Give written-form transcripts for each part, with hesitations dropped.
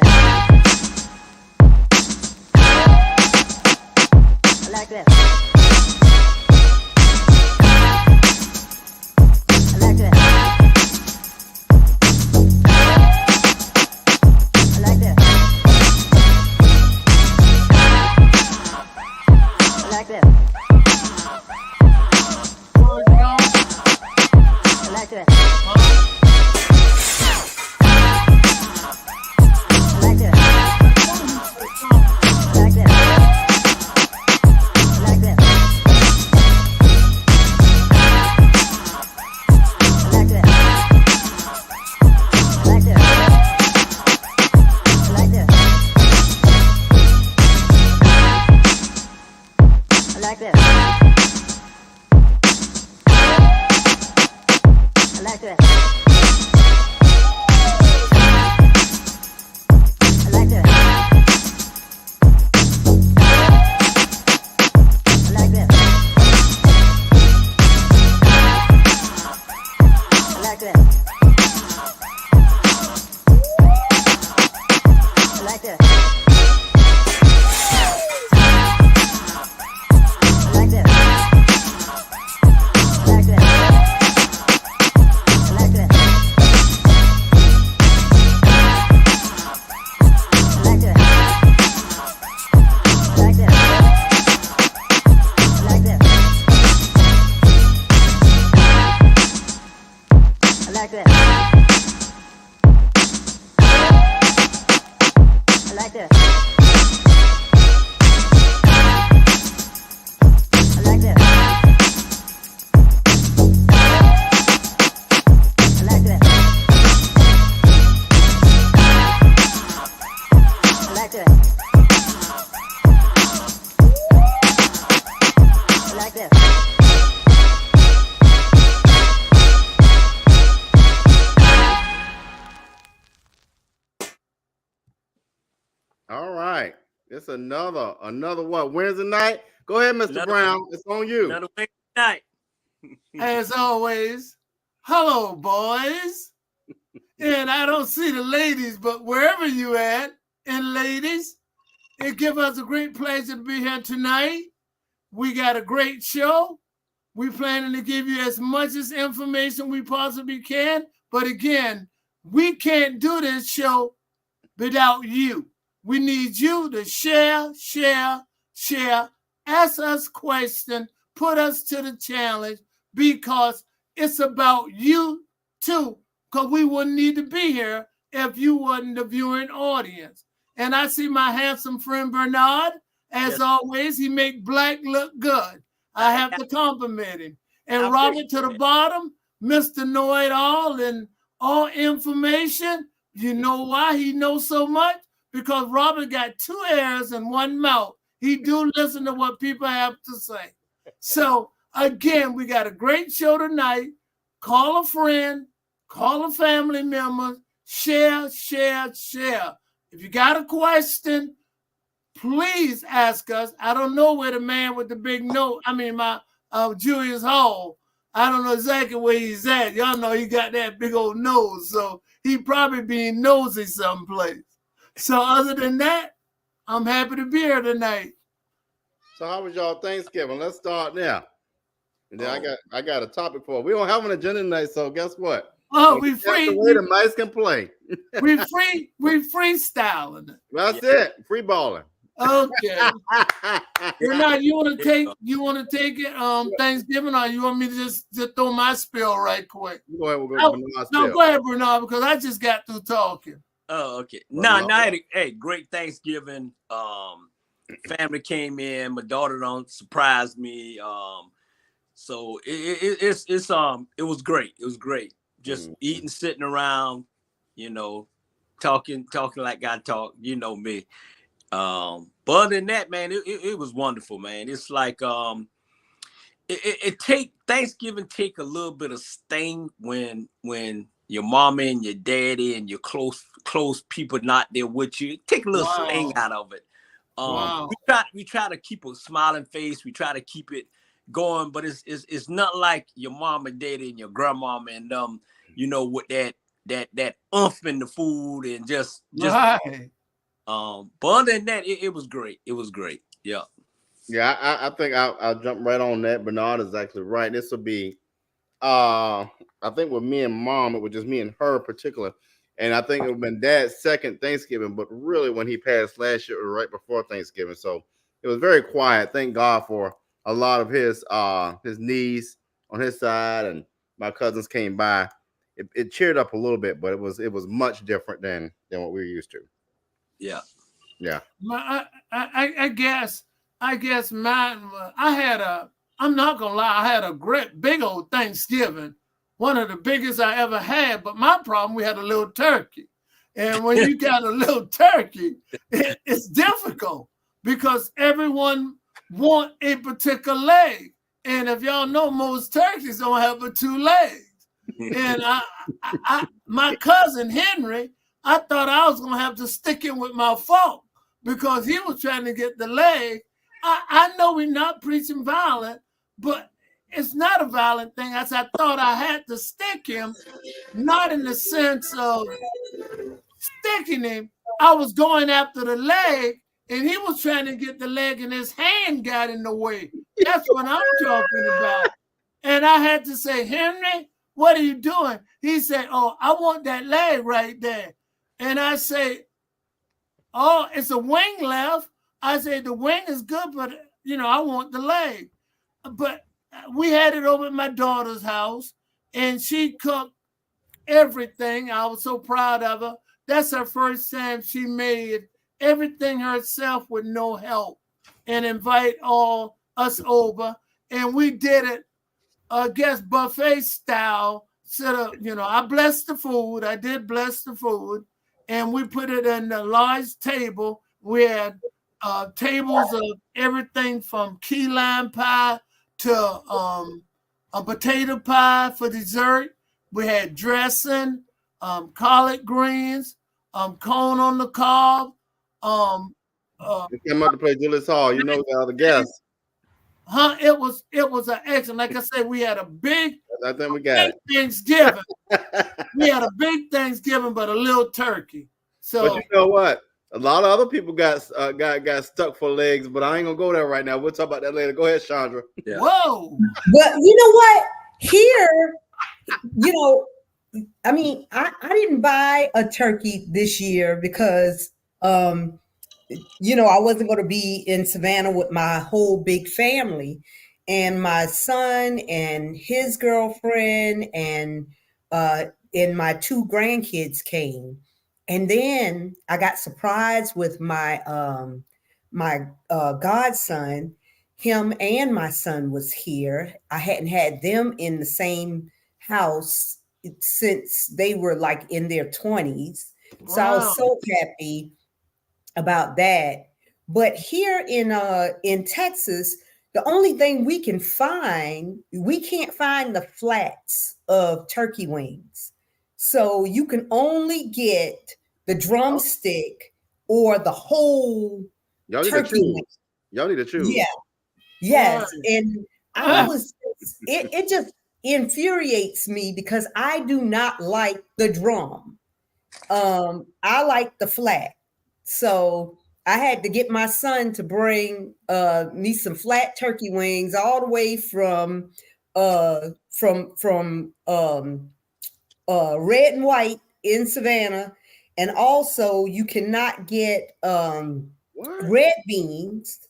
that. I like that. I like that. I like that. I like that. I like that. It's another what? Wednesday night? Go ahead, Mr. Brown. It's on you. Another Wednesday night. As always, hello, boys. And I don't see the ladies, but wherever you at, and ladies, it gives us a great pleasure to be here tonight. We got a great show. We're planning to give you as much as information we possibly can. But again, we can't do this show without you. We need you to share. Ask us questions, put us to the challenge, because it's about you too. Because we wouldn't need to be here if you wasn't the viewing audience. And I see my handsome friend Bernard. As always, he make black look good. I have to compliment him. And Robert to the bottom, Mr. Know-It-All and all information. You know why he knows so much? Because Robert got 2 ears and 1 mouth. He do listen to what people have to say. So, again, we got a great show tonight. Call a friend, call a family member, share. If you got a question, please ask us. I don't know where the man with the big nose, my Julius Hall, I don't know exactly where he's at. Y'all know he got that big old nose, so he probably being nosy someplace. So other than that, I'm happy to be here tonight. So how was y'all Thanksgiving? Let's start now. And then I got a topic for it. We don't have an agenda tonight, so guess what? Oh, we free. The way the mice can play. we freestyling. That's it. Free balling. Okay. Bernard, you want to take it Thanksgiving, or you want me to just throw my spiel right quick? Go ahead, we'll go go ahead, Bernard, because I just got through talking. Oh, okay. Hey, great Thanksgiving. Family came in. My daughter surprised me. So it was great. It was great. Just eating, sitting around, talking like I talk. You know me. But other than that, man, it was wonderful, man. It's like Thanksgiving take a little bit of sting when your mama and your daddy and your close people not there with you. Take a little sting out of it. We try to keep a smiling face. We try to keep it going, but it's not like your mom and daddy and your grandmama and with that oomph in the food and just right. but other than that, it was great. It was great. Yeah. Yeah, I think I'll jump right on that. Bernard is actually right. This will be I think with me and mom, it was just me and her in particular. And I think it would have been dad's second Thanksgiving, but really when he passed last year, it was right before Thanksgiving. So it was very quiet. Thank God for a lot of his niece on his side, and my cousins came by. It cheered up a little bit, but it was much different than what we were used to. Yeah. Yeah. I guess mine. I'm not gonna lie. I had a great big old Thanksgiving, one of the biggest I ever had. But my problem, we had a little turkey, and when you got a little turkey, it's difficult because everyone want a particular leg, and if y'all know, most turkeys don't have but 2 legs. And my cousin Henry, I thought I was gonna have to stick him with my fork because he was trying to get the leg. I know we're not preaching violent, but it's not a violent thing. As I thought I had to stick him, not in the sense of sticking him. I was going after the leg, and he was trying to get the leg, and his hand got in the way. That's what I'm talking about. And I had to say, Henry, what are you doing? He said, oh, I want that leg right there. And I say, oh, it's a wing left. I said, the wing is good, but, I want the leg. But we had it over at my daughter's house, and she cooked everything. I was so proud of her. That's her first time she made everything herself with no help and invite all us over. And we did it, I guess, buffet style. I blessed the food. I did bless the food. And we put it in a large table. We had tables of everything from key lime pie to a potato pie for dessert. We had dressing, collard greens, corn on the cob. You came out to play Julius Hall. You know the other guests. It was an excellent. Like I said, we had a big I think we got Thanksgiving. We had a big Thanksgiving, but a little turkey. So, but you know what? A lot of other people got stuck for legs, but I ain't gonna go there right now. We'll talk about that later. Go ahead, Chandra. Yeah. Whoa! But you know what? Here, I mean, I didn't buy a turkey this year because, I wasn't going to be in Savannah with my whole big family, and my son and his girlfriend and my 2 grandkids came. And then I got surprised with my godson. Him and my son was here. I hadn't had them in the same house since they were like in their 20s. So I was so happy about that. But here in Texas, the only thing we can't find the flats of turkey wings. So you can only get the drumstick or the whole turkey wing. Y'all need to choose. Yeah. Yes. And it just infuriates me because I do not like the drum. I like the flat. So I had to get my son to bring me some flat turkey wings all the way from Red and White in Savannah. And also you cannot get red beans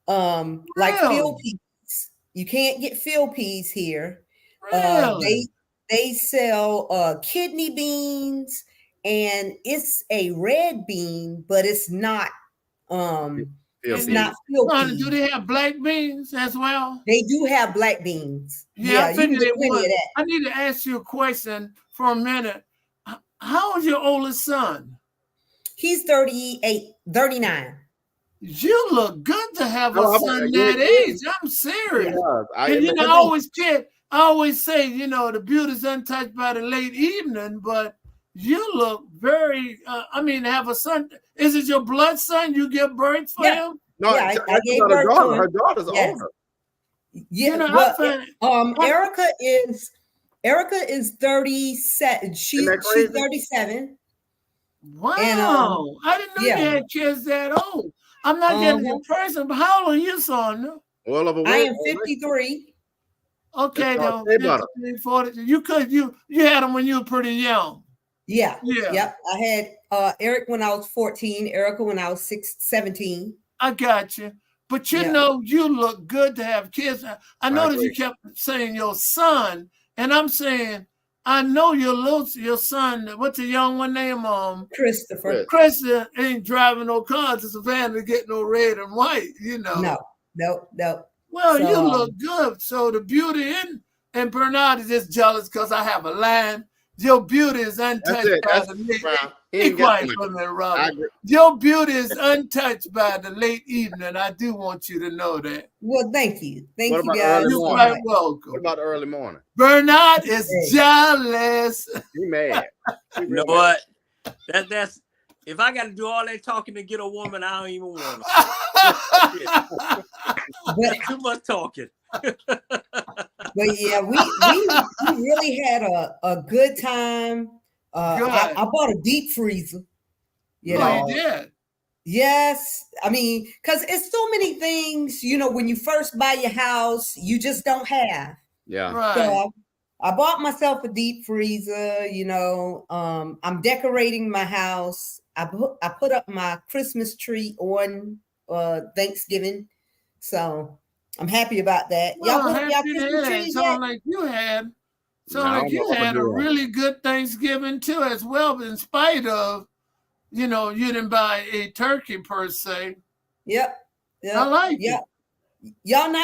like field peas. You can't get field peas here. Really? They sell kidney beans, and it's a red bean, but it's not not field peas. Do they have black beans as well? They do have black beans. Yeah, you can get plenty of that. I need to ask you a question for a minute. How old is your oldest son? He's 39. You look good to have a son that age. I'm serious. Yeah, and I always say, the beauty's untouched by the late evening, but you look very, have a son. Is it your blood son? You give birth for him? No, I gave birth to him. Her daughter's older. Yeah, Erica Erica is 37. She's 37. Wow. And, I didn't know you had kids that old. I'm not getting in person, but how old are you, son? Well, I am 53. Okay, though. 53, 40. You had them when you were pretty young. Yeah. Yep. I had Eric when I was 14, Erica when I was 17. I got you. But you know, you look good to have kids. I noticed you kept saying your son, and I'm saying, I know your son, what's the young one name? Christopher. Christopher ain't driving no cars to Savannah to get no red and white, you know. No. Well, you look good. So the beauty and Bernard is just jealous because I have a line. Your beauty is untouched by the late. Be quiet for me, Robert. Your beauty is untouched by the late evening. I do want you to know that. Well, thank you. Thank you, guys. You're quite welcome. What about the early morning? Bernard is jealous. He mad. You know what? That's if I got to do all that talking to get a woman, I don't even want to. That's too much talking. But yeah, we really had a good time. I bought a deep freezer. You know, you did. Yes, I mean, because it's so many things. You know, when you first buy your house, you just don't have. Yeah. Right. So I bought myself a deep freezer. You know, I'm decorating my house. I put up my Christmas tree on Thanksgiving, so I'm happy about that. Well, y'all put up y'all Christmas trees yet? Like you had a really good Thanksgiving too, as well, in spite of, you know, you didn't buy a turkey per se. Yep. I like it. Y'all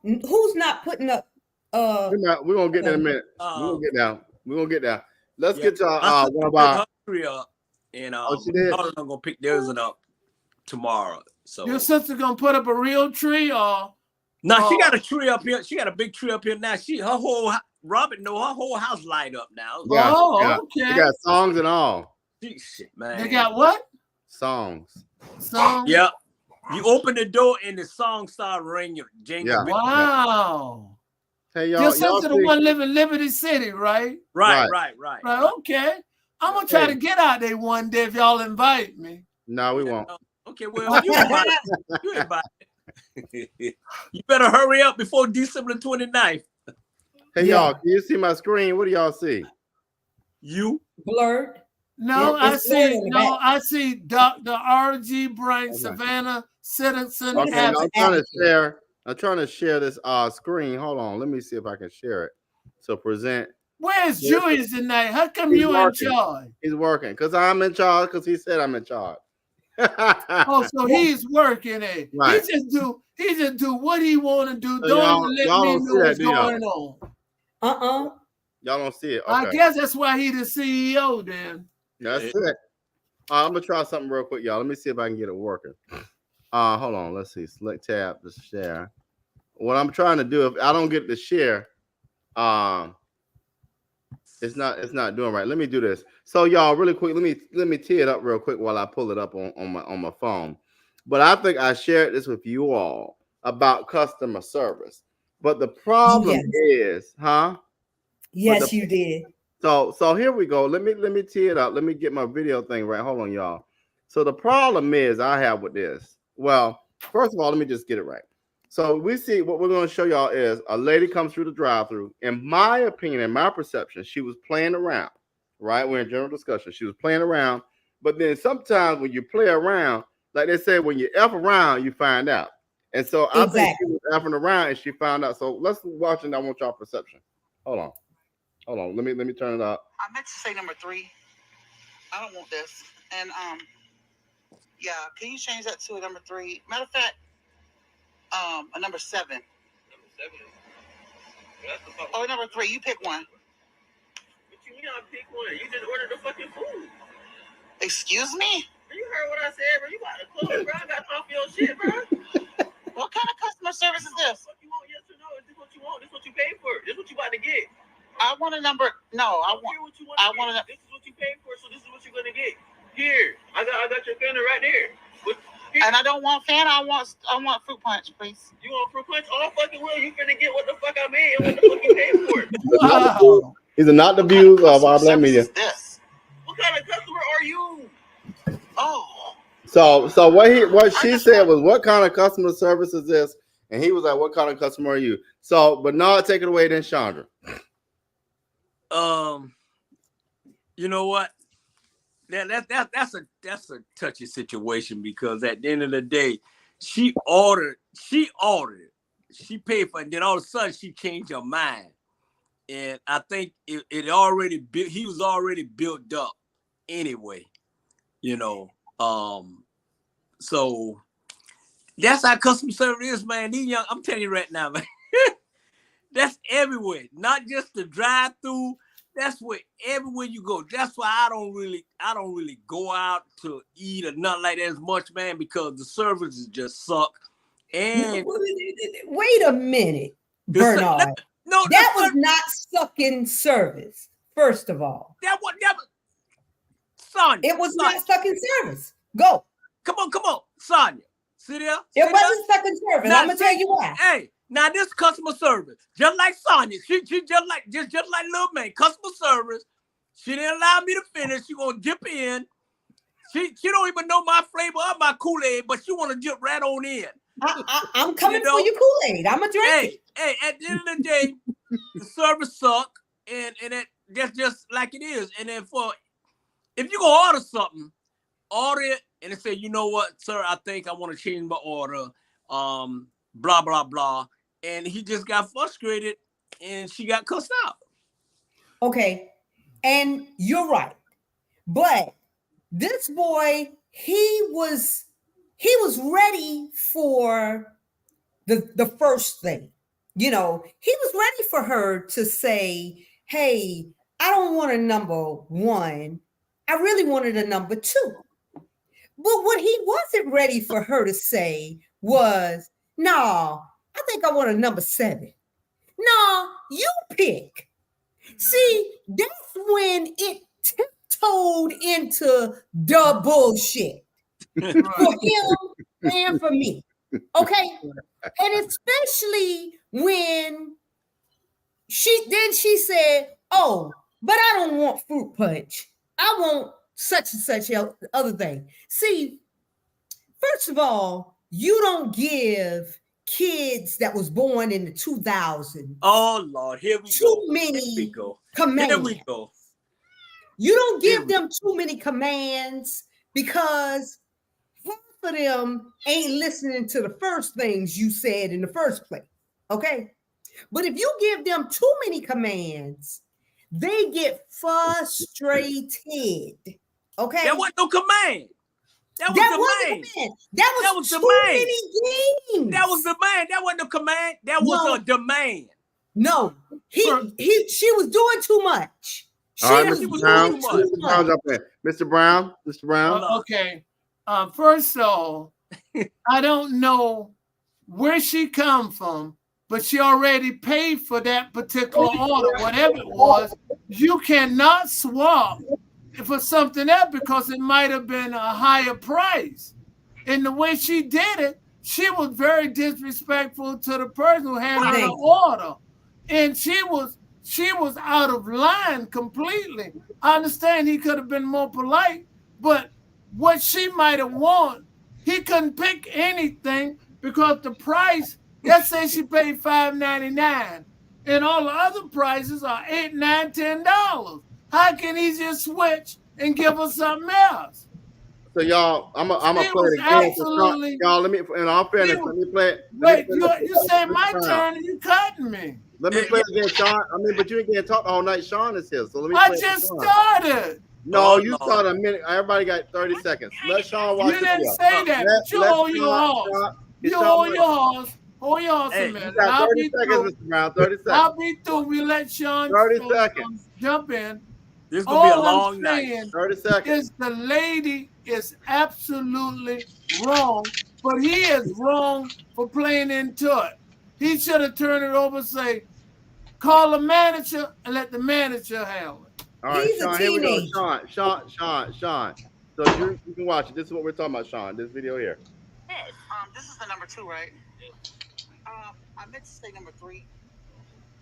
who's not putting up we're gonna get there in a minute. We're gonna get down. Let's get to one of our tree up, and she did. I'm gonna pick theirs up tomorrow. So your sister gonna put up a real tree or no, she got a tree up here. She got a big tree up here now. Robert know her whole house light up now. Yeah, okay. She got songs and all. Shit, man. They got what? Songs. Yeah. You open the door and the song start ringing. Yeah. Wow. Hey, y'all. Your sister the one live in Liberty City, right? Right. Okay. I'm gonna try to get out there one day if y'all invite me. No, we won't. Okay, well, you invite. You better hurry up before December 29th. Hey, y'all, can you see my screen? What do y'all see? You blurred. No, I see Dr. R.G. Bright, Savannah Citizen. Okay, I'm trying to share this screen. Hold on, let me see if I can share it. So present. Where's Julius tonight? How come you in charge? He's working because I'm in charge because he said I'm in charge. Oh, so he's working it. Right. He just do what he want to do. So don't let me know what's going on. Y'all don't see it. Okay. I guess that's why he the CEO then. That's it. I'm gonna try something real quick, y'all. Let me see if I can get it working. Hold on. Let's see. Select tab to share. What I'm trying to do, if I don't get to share, it's not doing right. Let me do this. So y'all, really quick, let me tee it up real quick while I pull it up on my phone. But I think I shared this with you all about customer service. But the problem is, Yes, you did. So here we go. Let me tee it up. Let me get my video thing right. Hold on, y'all. So the problem is I have with this. Well, first of all, let me just get it right. So we see what we're going to show y'all is a lady comes through the drive-through. In my opinion, in my perception, she was playing around. Right? We're in general discussion. She was playing around. But then sometimes when you play around, like they say, when you F around, you find out. And so I think she was effing around and she found out. So let's watch and I want y'all perception. Hold on. Let me turn it up. I meant to say number 3. I don't want this. And yeah, can you change that to a number 3? Matter of fact, a number 7. Number 7. Oh, number 3. You pick one. What you mean I pick one? You just ordered the fucking food. Excuse me? You heard what I said, bro. You got to close, bro. I got off your shit, bro. What kind of customer service is this? What you want? Yes or no? Is this what you want? This is what you paid for. This is what you about to get. I want a number. No, I want. What you want this is what you paid for, so this is what you're gonna get. Here, I got your fender right there. And I don't want Fanta. I want fruit punch, please. You want fruit punch? Oh, fucking will. You finna get what the fuck I made and what the fuck you paid for it. Wow. These are not the views of our black media. This. What kind of customer are you? Oh. So what she said was, what kind of customer service is this? And he was like, what kind of customer are you? So Bernard, take it away then, Chandra. You know what? That's a touchy situation, because at the end of the day, she ordered it. She paid for it, and then all of a sudden she changed her mind. And I think it already built, he was already built up anyway, you know. So that's how customer service is, man. These young, I'm telling you right now, man. That's everywhere, not just the drive-through. That's where everywhere you go. That's why I don't really go out to eat or nothing like that as much, man, because the services just suck. And wait a minute, Bernard. No, that was not sucking service. First of all, that was Sonya. It was not sucking service. Go. Come on, Sonya. See there? It wasn't sucking service. Now, I'm gonna tell you why. Hey, now this customer service, just like Sonya, she just like little man, customer service. She didn't allow me to finish. She gonna dip in. She don't even know my flavor of my Kool-Aid, but she want to dip right on in. I'm coming for your Kool-Aid. I'm a drink. Hey, at the end of the day, the service suck, and that's just like it is. And then if you gonna order something, order it and say, you know what, sir, I think I want to change my order. Blah blah blah. And he just got frustrated, and she got cussed out. Okay, and you're right, but this boy, he was ready for the first thing. You know, he was ready for her to say, hey, I don't want a number one. I really wanted a number two. But what he wasn't ready for her to say was, no, I think I want a number 7. No, you pick. See, that's when it tiptoed into the bullshit for him and for me. Okay. And especially when she said, oh, but I don't want fruit punch. I want such and such other thing. See, first of all, you don't give kids that was born in the 2000s. Oh Lord, here we too many commands. Here we go. You don't give them too many commands because half of them ain't listening to the first things you said in the first place. Okay. But if you give them too many commands, they get frustrated. Okay. That wasn't no command. That was too many games. That was demand. That wasn't a command. That was a demand. No, she was doing too much. All right, Mr. Brown. Mr. Brown. Okay. First of all, I don't know where she come from, but she already paid for that particular order, whatever it was. You cannot swap for something else because it might have been a higher price. And the way she did it, she was very disrespectful to the person who handled the order. And she was out of line completely. I understand he could have been more polite, but what she might have wanted, he couldn't pick anything because the price, let's say she paid $5.99 and all the other prices are $8, $9, $10. How can he just switch and give us something else? So y'all, I'm gonna play it again. Absolutely. Y'all, let me, in all fairness, let me play it. Wait, you say my turn and you cutting me. Let me play it again, Sean. I mean, but you can't talk all night. Sean is here, so let me. I just started. No, you started a minute. Everybody got 30 seconds. Let Sean watch. You didn't say that. You hold your horse. You hold your horse. Hold your horse a minute. I'll be through. Mr. Brown, 30 seconds. I'll be through. We let Sean 30 seconds. Jump in. This is gonna be a long night. 30 seconds. Is the lady is absolutely wrong, but he is wrong for playing into it. He should have turned it over and say, call the manager and let the manager handle it. All right, Sean, here we go. Sean. So you can watch it. This is what we're talking about, Sean. This video here. this is the number 2, right? I meant to say number 3.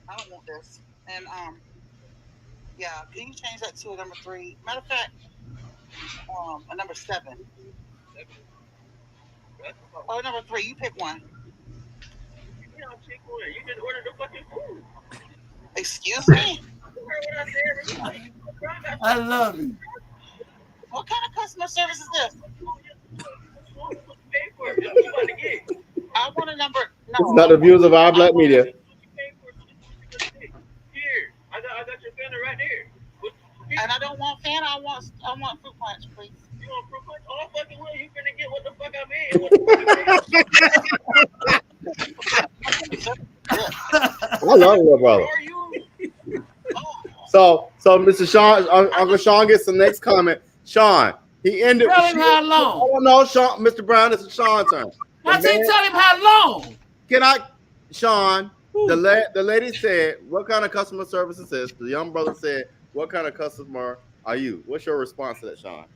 I don't want this. And yeah, can you change that to a number 3? Matter of fact, a number 7. Oh, number 3. You pick one. Yeah, I'll pick one. You just ordered the fucking food. Excuse me? You heard what I said? I love it. What kind of customer service is this? Pay for it. That's what you about to get. I want a number. It's No. not the views of our black media. Here, I got your Fanta right there. And I don't want Fanta. I want fruit punch, please. You want fruit punch? Oh, fucking well, you finna get what the fuck I made. What the fuck I love your brother. Are you? So Mr. Sean, Uncle Sean gets the next comment. Sean, he ended. Tell him how long. Oh no, Sean, Mr. Brown, this is Sean's turn. I say tell him how long. Can I, Sean? The lady said, "What kind of customer service is this?" The young brother said, "What kind of customer are you?" What's your response to that, Sean?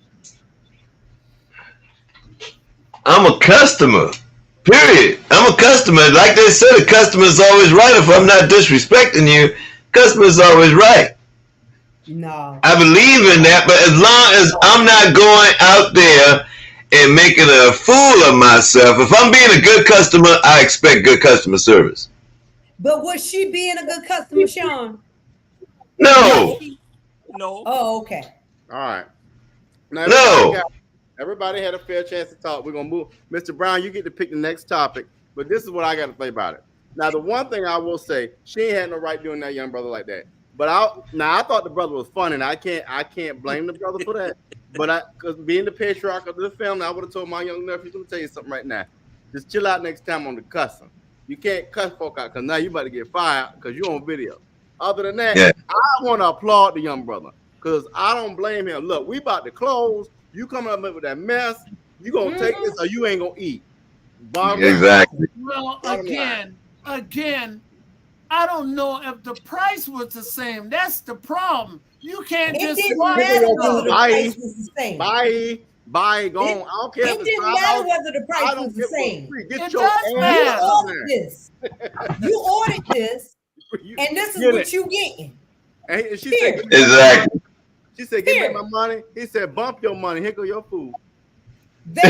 I'm a customer. Period. I'm a customer. Like they said, a customer is always right. If I'm not disrespecting you, customer is always right. No. I believe in that, but as long as I'm not going out there and making a fool of myself, if I'm being a good customer, I expect good customer service. But was she being a good customer, Sean? No. No. Oh, okay. All right. Now, No. everybody had a fair chance to talk. We're gonna move. Mr. Brown, you get to pick the next topic. But this is what I got to say about it. Now, the one thing I will say, she ain't had no right doing that young brother like that. But I thought the brother was funny, and I can't blame the brother for that. But because being the patriarch of the family, I would have told my young nephew, "Let me tell you something right now. Just chill out next time on the cussing. You can't cuss folk out because now you about to get fired because you're on video." Other than that, Yeah. I want to applaud the young brother because I don't blame him. Look, we about to close. You coming up with that mess. You gonna take this or you ain't gonna eat. Exactly. Well, again, I don't know if the price was the same. That's the problem. You can't It just didn't swap matter it whether the Bye. price was the same. Bye, go on. I don't care. It if it's didn't $5. matter whether the I price don't was the give a same. freak. Get It your does ass You matter. out ordered there. this. You ordered this, and this is Get what it. you getting. And she Here. said, Exactly. she said, "Give Here. me my money." He said, "Bump your money. Here go your food." They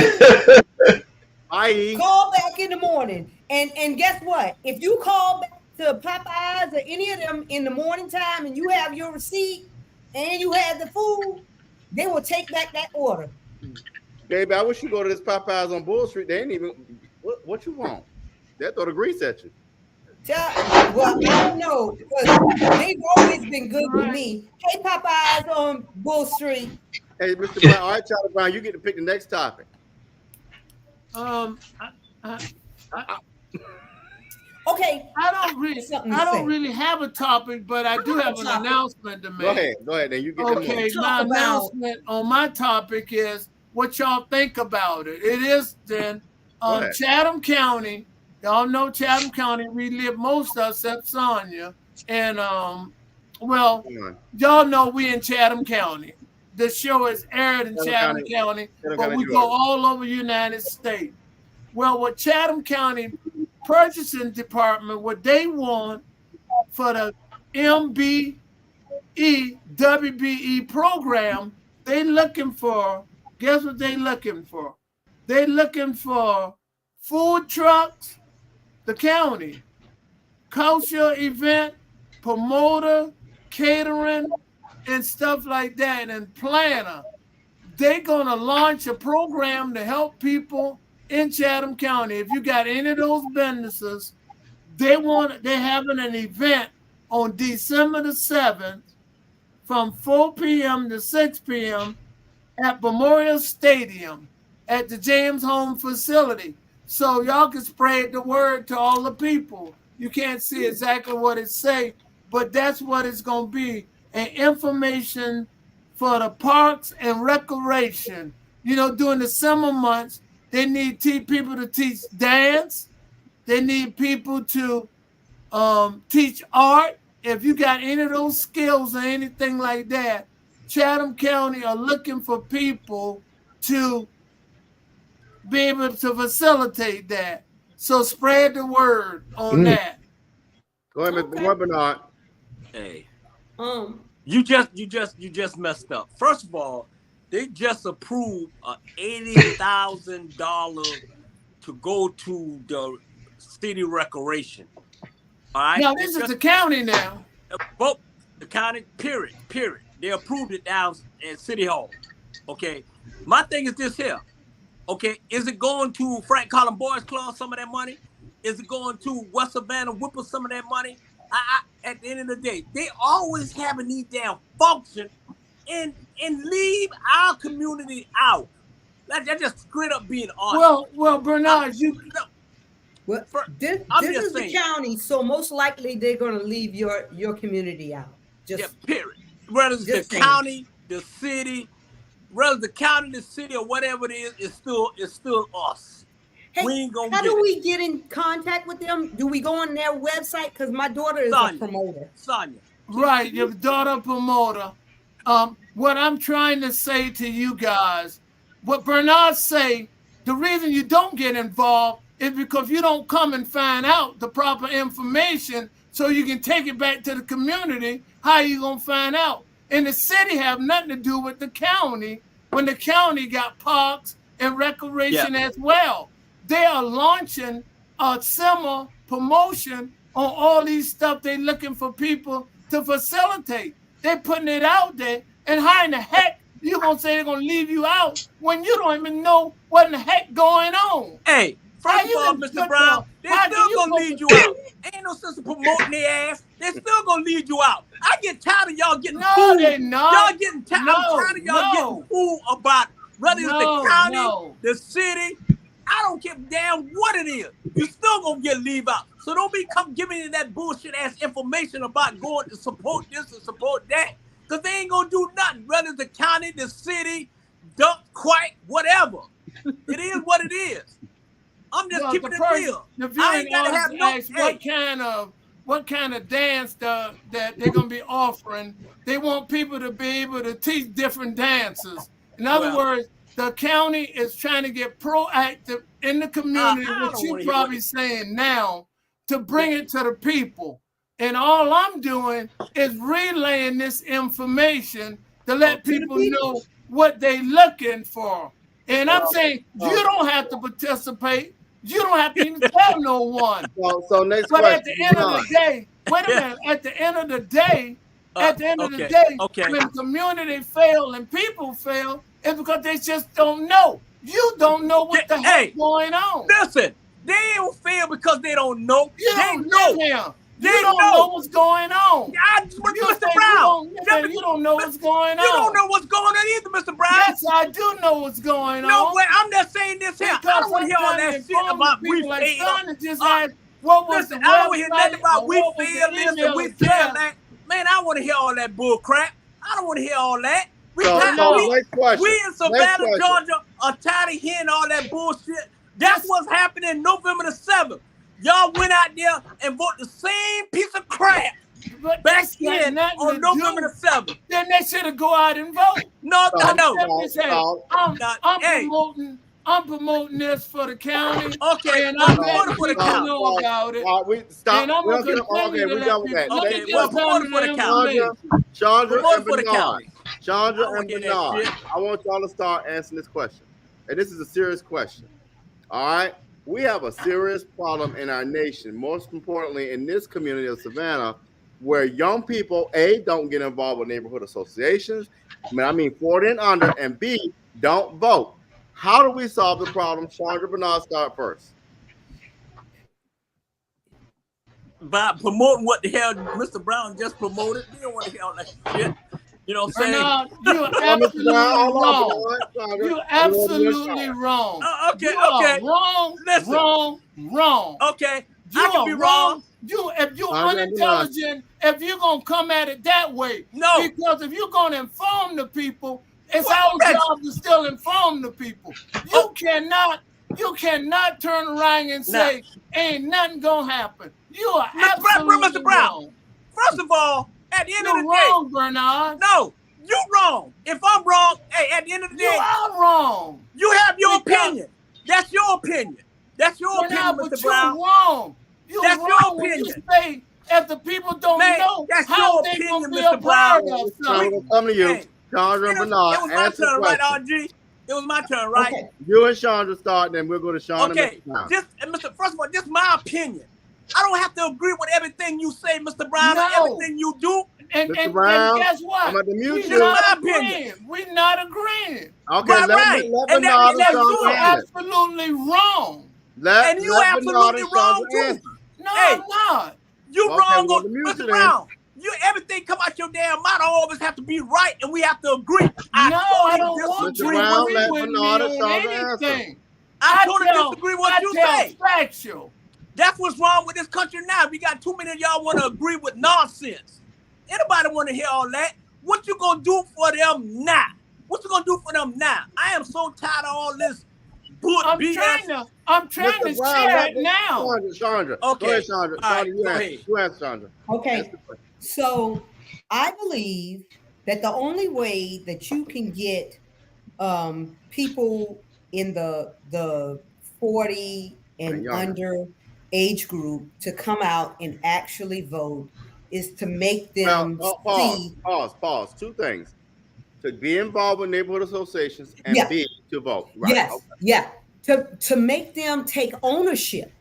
Bye. call back in the morning, and guess what? If you call back to Popeyes or any of them in the morning time, and you have your receipt and you have the food, they will take back that order. Baby, I wish you go to this Popeyes on Bull Street. They ain't even what you want. They throw the grease at you. Well, I don't know because they've always been good with me. Hey, Popeyes on Bull Street. Hey, Mr. Brown. All right, Charlie Brown, you get to pick the next topic. Okay, I don't really have a topic, but I do have an announcement to make. Go ahead. Then you get Okay, the my announcement on my topic is what y'all think about it. It is then Chatham County. Y'all know Chatham County. We live most of us except Sonia. And well, y'all know we in Chatham County. The show is aired in Chatham County, but we go all over the United States. Well, what Chatham County Purchasing Department, what they want for the MBE, WBE program, they looking for, guess what they looking for? They looking for food trucks, the county, culture event, promoter, catering, and stuff like that, and planner. They're gonna launch a program to help people in Chatham County. If you got any of those businesses, they're having an event on December the 7th from 4 p.m. to 6 p.m. at Memorial Stadium at the James Home facility. So y'all can spread the word to all the people. You can't see exactly what it say, but that's what it's going to be. And information for the parks and recreation. You know, during the summer months, they need people to teach dance. They need people to teach art. If you got any of those skills or anything like that, Chatham County are looking for people to be able to facilitate that. So spread the word on that. Go ahead, Okay. Mr. Bernard. Hey, You you just messed up. First of all, they just approved $80,000 to go to the city recreation. All right. Now this is the county now. Vote the county. Period. They approved it down at City Hall. Okay. My thing is this here. Okay, is it going to Frank Collin Boys Club, some of that money? Is it going to West Savannah Whipple, some of that money? At the end of the day, they always having these damn function and leave our community out. Like, they're just straight up being honest. Well, Bernard, this is the county, so most likely they're going to leave your community out. Period. Whether it's the county, the city, whether the county, the city, or whatever it is, it's still us. Hey, we ain't gonna how do we get in contact with them? Do we go on their website? Because my daughter is a promoter. Sonia. Right, your daughter promoter. What I'm trying to say to you guys, what Bernard say, the reason you don't get involved is because you don't come and find out the proper information so you can take it back to the community. How you gonna find out? And the city have nothing to do with the county when the county got parks and recreation as well. They are launching a similar promotion on all these stuff. They're looking for people to facilitate. They're putting it out there. And how in the heck you gonna say they're gonna leave you out when you don't even know what in the heck going on? Hey, first of all, Mr. Brown, they're still gonna leave you out. Ain't no sense of promoting their ass. They're still gonna leave you out. I get tired of y'all getting fooled. They're not. Y'all getting tired. I'm tired of y'all getting fooled about whether it's the county, the city. I don't give a damn what it is. You still gonna get leave out. So don't be giving me that bullshit ass information about going to support this and support that. Because they ain't gonna do nothing. Whether it's the county, the city, dump, quite, whatever. It is what it is. I'm just keeping it real. I ain't gotta have no what kind of dance that they're gonna be offering. They want people to be able to teach different dances. In other words, the county is trying to get proactive in the community, which you're probably saying now, to bring it to the people. And all I'm doing is relaying this information to let people know what they're looking for. And I'm saying you don't have to participate. You don't have to even tell no one. So next but question. At the end of the day, wait a minute. At the end of the day, when the community fail and people fail, it's because they just don't know. You don't know what the heck going on. Listen, they don't fail because they don't know. You don't know. You don't know what's going on. Mr. Brown, you don't know what's going on. You don't know what's going on either, Mr. Brown. Yes, I do know what's going on. No way. I'm just saying this here. I don't want to hear all that shit about we failed. I don't want to hear nothing about we failed this and we failed that. Man, I want to hear all that bull crap. I don't want to hear all that. We in Savannah, Georgia are tired of hearing all that bullshit. That's what's happening November the 7th. Y'all went out there and voted the same piece of crap back in on November the 7th. Then they should have go out and vote. I'm promoting this for the county. Okay, and I'm letting people know about it. Stop. And I'm going to continue to let people know. Okay, promote it for the county. Chandra and Bernard. Chandra and Bernard. I want y'all to start answering this question. And this is a serious question. All right? We have a serious problem in our nation, most importantly in this community of Savannah, where young people, A, don't get involved with neighborhood associations, 40 and under, and B, don't vote. How do we solve the problem? Chandra Bernard, start first. By promoting what the hell Mr. Brown just promoted. We don't want to hear all that shit. You know what I'm saying? You're absolutely wrong. You're absolutely wrong. Wrong. Okay, I can be wrong. If you're unintelligent, if you're going to come at it that way. No. Because if you're going to inform the people, it's our job to still inform the people. You cannot turn around and say, ain't nothing going to happen. You are absolutely wrong. First of all, at the end of the day, wrong, Bernard. No, you wrong. If I'm wrong, hey, at the end of the day, you are wrong. You have your opinion. That's your opinion. That's your opinion, but Mr. you're Brown. wrong. You're That's wrong your when you opinion. say if the people don't Man, know that's how your they opinion, gonna be Mr. a Brown. part of We're something. gonna come to you, Hey, Chandra and it Bernard. was my Answer the turn, right, question. RG? It was my turn, right? Okay. You and Chandra start, then we'll go to Sean Okay, and Mr. Brown. First of all, just my opinion. I don't have to agree with everything you say, Mr. Brown, No. and everything you do. Mr. Brown, guess what? I'm at the mute We're you. not My opinion. agreeing. We're not agreeing. Okay, Right, let right. Bernard And and that's Chandra good. handle it. Absolutely wrong. Let And you Bernard absolutely and wrong, Chandra too. answer. No, Hey. I'm not. You Okay, wrong we're on gonna mute Mr. you Brown. Everything come out your damn mouth always have to be right, and we have to agree. I No, I totally don't want disagree you Mr. to Brown, with let you. agree with me Bernard and on Chandra answer. anything. I totally disagree with what you say. Factual. That's what's wrong with this country now. We got too many of y'all want to agree with nonsense. Anybody want to hear all that? What you gonna do for them now? What you gonna do for them now? I am so tired of all this BS. I'm trying Mr. to Brown, share let it now. Chandra. Okay. Go ahead, Chandra. All right, Chandra, you go answer. ahead. You answer, Chandra. Okay. So I believe that the only way that you can get people in the 40 and under age group to come out and actually vote is to make them see. Pause. Two things. To be involved with neighborhood associations and Yeah. B, to vote. Right. Yes, Okay. yeah. To make them take ownership.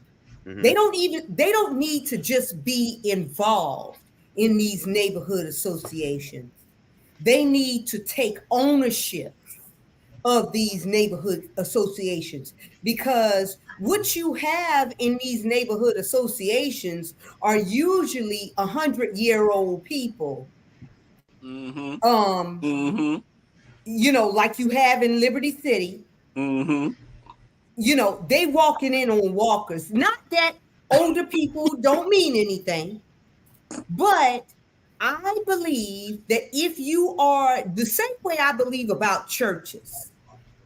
Mhm. They don't need to just be involved in these neighborhood associations. They need to take ownership of these neighborhood associations, because what you have in these neighborhood associations are usually 100-year-old people. Mm-hmm. You know, like you have in Liberty City. You know, they walking in on walkers. Not that older people don't mean anything, but I believe that if you are the same way I believe about churches,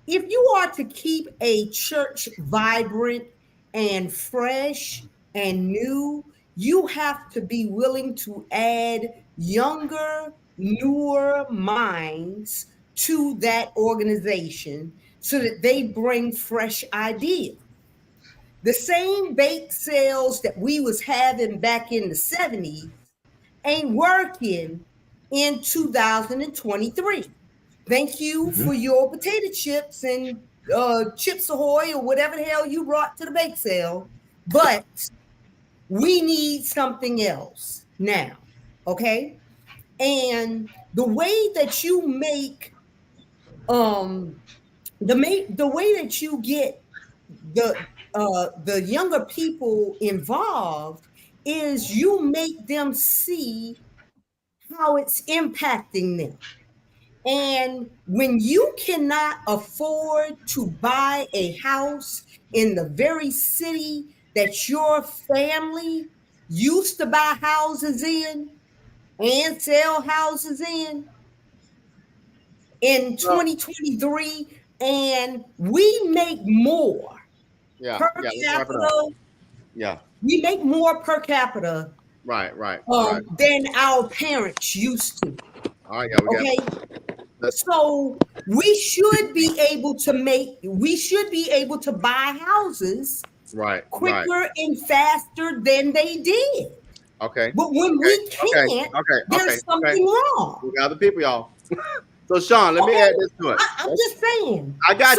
if you are to keep a church vibrant and fresh and new, you have to be willing to add younger, newer minds to that organization so that they bring fresh ideas. The same bake sales that we was having back in the 70s ain't working in 2023. Thank you for your potato chips and Chips Ahoy or whatever the hell you brought to the bake sale. But we need something else now, okay? And the way that you make the way that you get the younger people involved is you make them see how it's impacting them. And when you cannot afford to buy a house in the very city that your family used to buy houses in and sell houses in 2023, and we make more per capita. Yeah. We make more per capita. Right. Than our parents used to. All right, yeah, So we should be able to buy houses quicker and faster than they did. Okay. But when we can't, there's something wrong. We got the people, y'all. So Sean, let me add this to it. I'm just saying. I got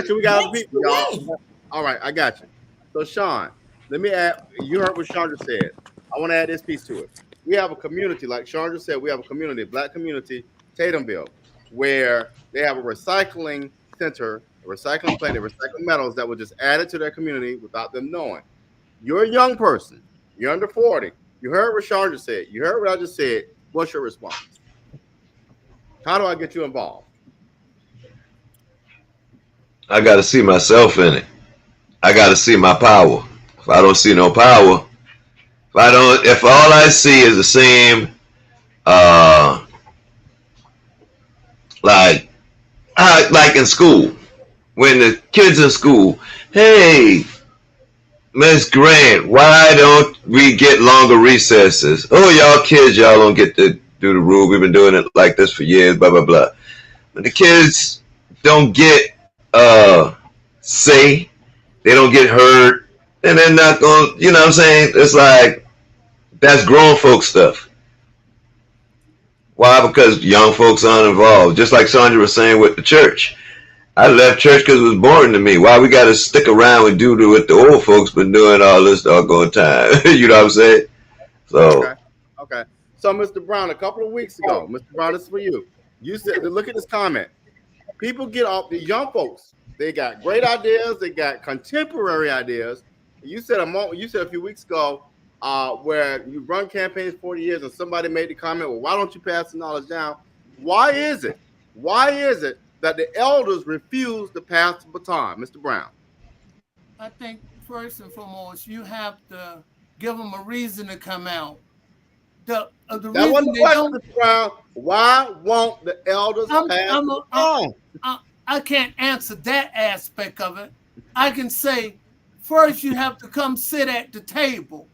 you. We got other people, y'all. All right, I got you. So Sean, let me add. You heard what Chandra said. I want to add this piece to it. We have a community, like Chandra said, we have a community, Black community, Tatumville, where they have a recycling center, a recycling plant, they recycle metals that were just added to their community without them knowing. You're a young person. You're under 40. You heard what Chandra said. You heard what I just said. What's your response? How do I get you involved? I got to see myself in it. I got to see my power. If I don't see no power, if all I see is the same, like in school, when the kids in school, hey, Miss Grant, why don't we get longer recesses? Oh, y'all kids, y'all don't get to do the rule. We've been doing it like this for years, blah, blah, blah. But the kids don't get say They don't get hurt, and they're not going. You know what I'm saying? It's like that's grown folk stuff. Why? Because young folks aren't involved. Just like Sandra was saying with the church. I left church because it was boring to me. Why we got to stick around and do what the old folks been doing all this doggone time? You know what I'm saying? So. Okay. So, Mr. Brown, a couple of weeks ago, Mr. Brown, this is for you. You said, look at this comment. People get off, the young folks, they got great ideas, they got contemporary ideas. You said a few weeks ago, where you run campaigns 40 years and somebody made the comment, well, why don't you pass the knowledge down? Why is it that the elders refuse to pass the baton, Mr. Brown? I think first and foremost, you have to give them a reason to come out. The that wasn't the question, Mr. Brown. Why won't the elders pass the baton? I can't answer that aspect of it. I can say, first you have to come sit at the table.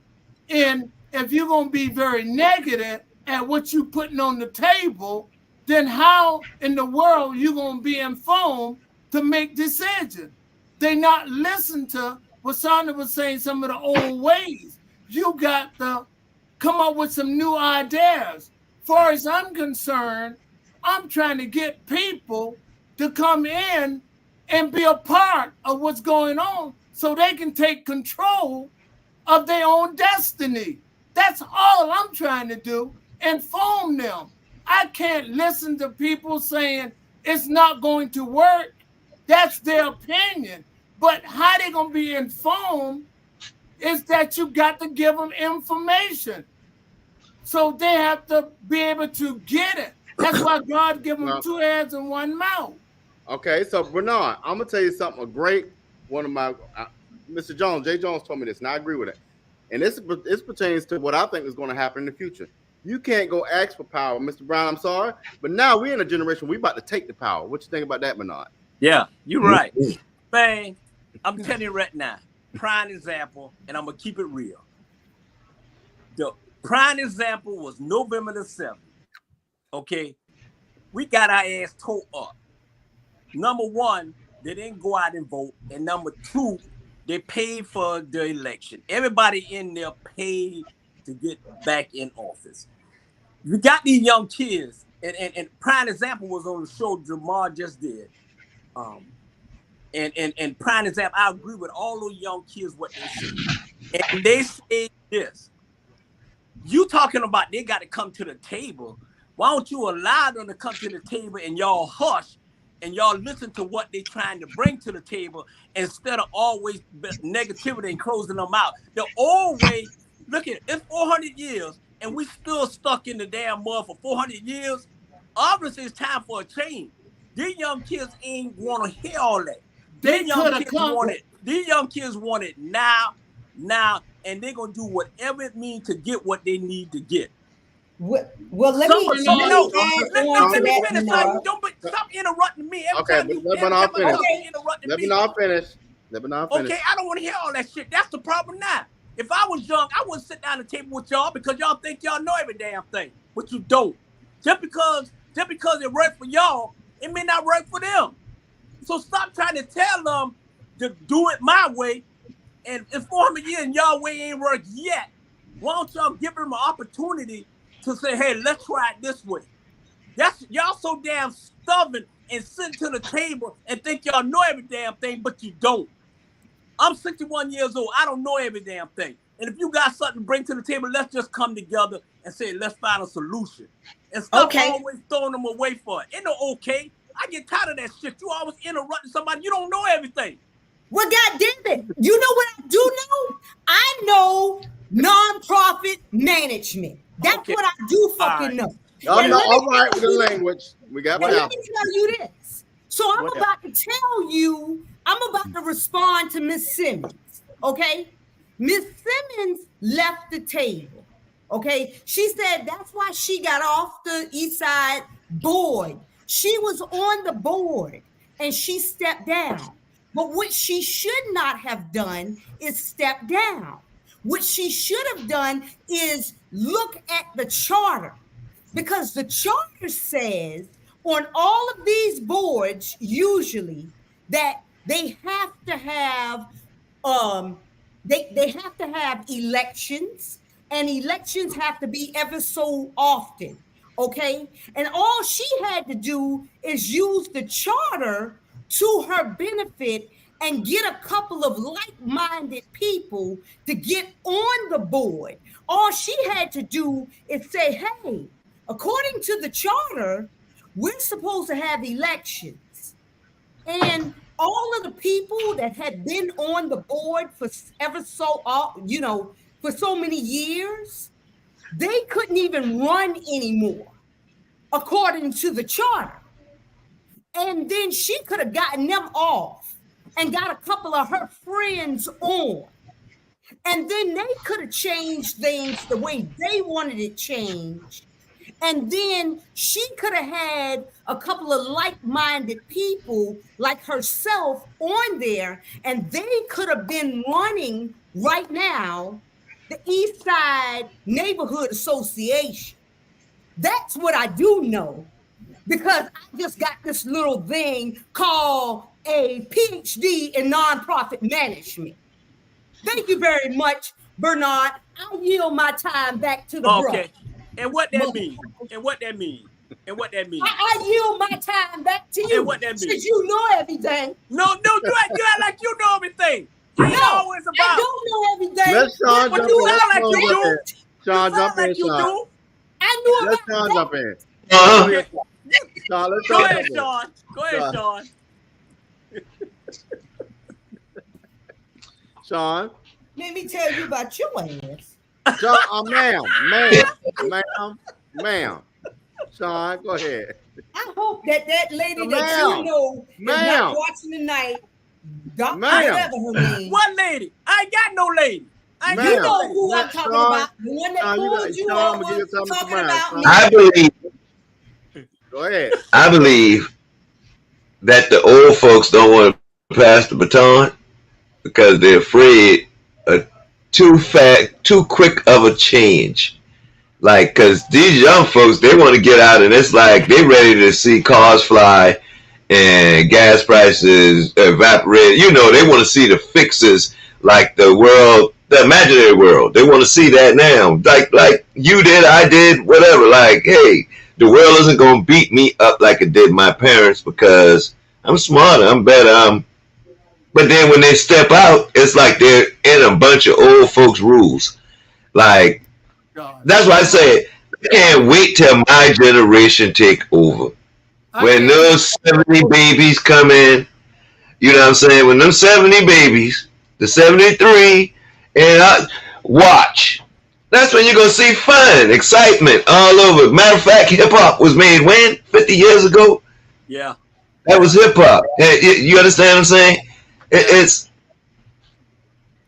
And if you're going to be very negative at what you're putting on the table, then how in the world you going to be informed to make decisions? They not listen to what Sandra was saying, some of the old ways. You got to come up with some new ideas. Far as I'm concerned, I'm trying to get people to come in and be a part of what's going on so they can take control of their own destiny. That's all I'm trying to do, inform them. I can't listen to people saying it's not going to work. That's their opinion. But how they going to be informed is that you got to give them information. So they have to be able to get it. That's why God gave them 2 heads and 1 mouth. Okay, so Bernard, I'm gonna tell you something. One of my Mr. Jones, Jay Jones told me this, and I agree with it. And this pertains to what I think is going to happen in the future. You can't go ask for power, Mr. Brown. I'm sorry, but now we're in a generation we about to take the power. What you think about that, Bernard? Yeah, you're right, man. I'm telling you right now, prime example, and I'm gonna keep it real. The prime example was November the 7th. Okay, we got our ass tore up. Number one, they didn't go out and vote. And number two, they paid for the election. Everybody in there paid to get back in office. You got these young kids, and prime example was on the show Jamar just did. And prime example, I agree with all those young kids what they say. And they say this. You talking about they got to come to the table. Why don't you allow them to come to the table and y'all hush and y'all listen to what they're trying to bring to the table instead of always negativity and closing them out. The old way, look at it, it's 400 years and we still stuck in the damn mud for 400 years. Obviously, it's time for a change. These young kids ain't want to hear all that. These young kids want it now, and they're going to do whatever it means to get what they need to get. Well, let me finish. Stop interrupting me. Okay, let me not finish. Okay, I don't want to hear all that shit. That's the problem now. If I was young, I wouldn't sit down at the table with y'all because y'all think y'all know every damn thing, but you don't. Just because it worked for y'all, it may not work for them. So stop trying to tell them to do it my way. And in 400 years, and y'all way ain't worked yet. Why don't y'all give them an opportunity to say, hey, let's try it this way? Y'all so damn stubborn and sit to the table and think y'all know every damn thing, but you don't. I'm 61 years old. I don't know every damn thing. And if you got something to bring to the table, let's just come together and say, let's find a solution. And stop always throwing them away for it. Ain't no okay. I get tired of that shit. You always interrupting somebody. You don't know everything. Well, God damn it. You know what I do know? I know nonprofit management. That's what I do fucking know. I'm not all right with the language. We got let me tell you this. So I'm about to tell you, I'm about to respond to Miss Simmons. Okay? Miss Simmons left the table. Okay? She said that's why she got off the East Side board. She was on the board and she stepped down. But what she should not have done is step down. What she should have done is look at the charter, because the charter says on all of these boards, usually, that they have to have they have to have elections, and elections have to be ever so often. Okay, and all she had to do is use the charter to her benefit and get a couple of like-minded people to get on the board. All she had to do is say, hey, according to the charter, we're supposed to have elections. And all of the people that had been on the board for ever so, for so many years, they couldn't even run anymore, according to the charter. And then she could have gotten them off and got a couple of her friends on. And then they could have changed things the way they wanted it changed. And then she could have had a couple of like-minded people like herself on there, and they could have been running right now the East Side Neighborhood Association. That's what I do know, because I just got this little thing called a PhD in nonprofit management. Thank you very much, Bernard. I'll yield my time back to the brother. And what that means? And what that means? And what that means? I yield my time back to you. And what that means? Since you know everything. No, you act like you know everything. You ain't always about. I don't know everything. Let Sean But jump you in. sound like you do. Sean, jump in, like you Sean. do. I knew Let about Sean jump in. Sean, let's Go ahead, jump in. Sean. Go ahead, Sean. Sean. Let me tell you about your ass. Sean, ma'am. Sean, go ahead. I hope that lady that Ma'am. you know is not watching tonight. Dr. Ma'am. Whatever her name. What lady? I ain't got no lady. You know who I'm talking about. The one that pulled you over talking about me. I believe. Go ahead. I believe that the old folks don't want to pass the baton because they're afraid of too quick of a change. Like, because these young folks, they want to get out, and it's like they ready to see cars fly and gas prices evaporate. You know, they want to see the fixes, like the world, the imaginary world. They want to see that now. Like you did, I did, whatever. Like, hey, the world isn't going to beat me up like it did my parents because I'm smarter, I'm better. But then when they step out, it's like they're in a bunch of old folks' rules. Like, that's why I say I can't wait till my generation take over. When those 70 babies come in, you know what I'm saying? When them 70 babies, the 73, and watch. That's when you're going to see fun, excitement all over. Matter of fact, hip-hop was made when? 50 years ago? Yeah. That was hip-hop. You understand what I'm saying? It's